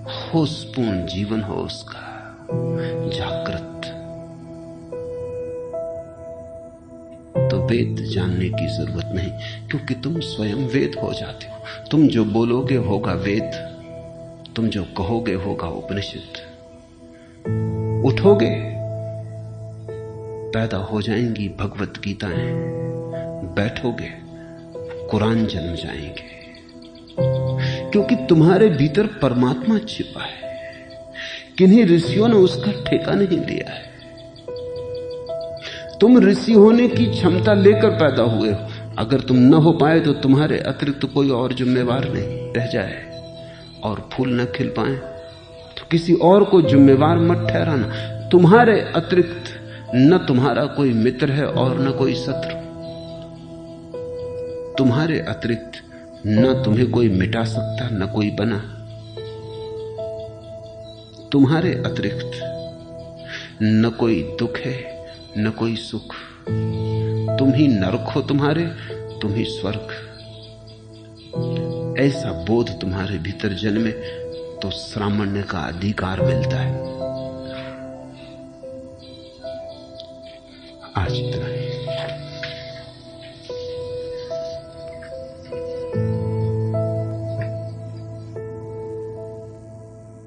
होशपूर्ण जीवन हो उसका, जागृत। तो वेद जानने की जरूरत नहीं, क्योंकि तुम स्वयं वेद हो जाते हो। तुम जो बोलोगे होगा वेद, तुम जो कहोगे होगा उपनिषद। उठोगे, पैदा हो जाएंगी भगवत गीताएं, बैठोगे, कुरान जन्म जाएंगे, क्योंकि तुम्हारे भीतर परमात्मा छिपा है। किन्हीं ऋषियों ने उसका ठेका नहीं लिया है। तुम ऋषि होने की क्षमता लेकर पैदा हुए हो। अगर तुम न हो पाए तो तुम्हारे अतिरिक्त तो कोई और जिम्मेवार नहीं रह जाए, और फूल न खिल पाए तो किसी और को जिम्मेवार मत ठहराना। तुम्हारे अतिरिक्त न तुम्हारा कोई मित्र है और न कोई शत्रु। तुम्हारे अतिरिक्त न तुम्हें कोई मिटा सकता, न कोई बना। तुम्हारे अतिरिक्त न कोई दुख है, न कोई सुख। तुम ही नरक हो तुम्हारे, तुम ही स्वर्ग। ऐसा बोध तुम्हारे भीतर जन्मे तो श्रामण्य का अधिकार मिलता है। आज इतना ही।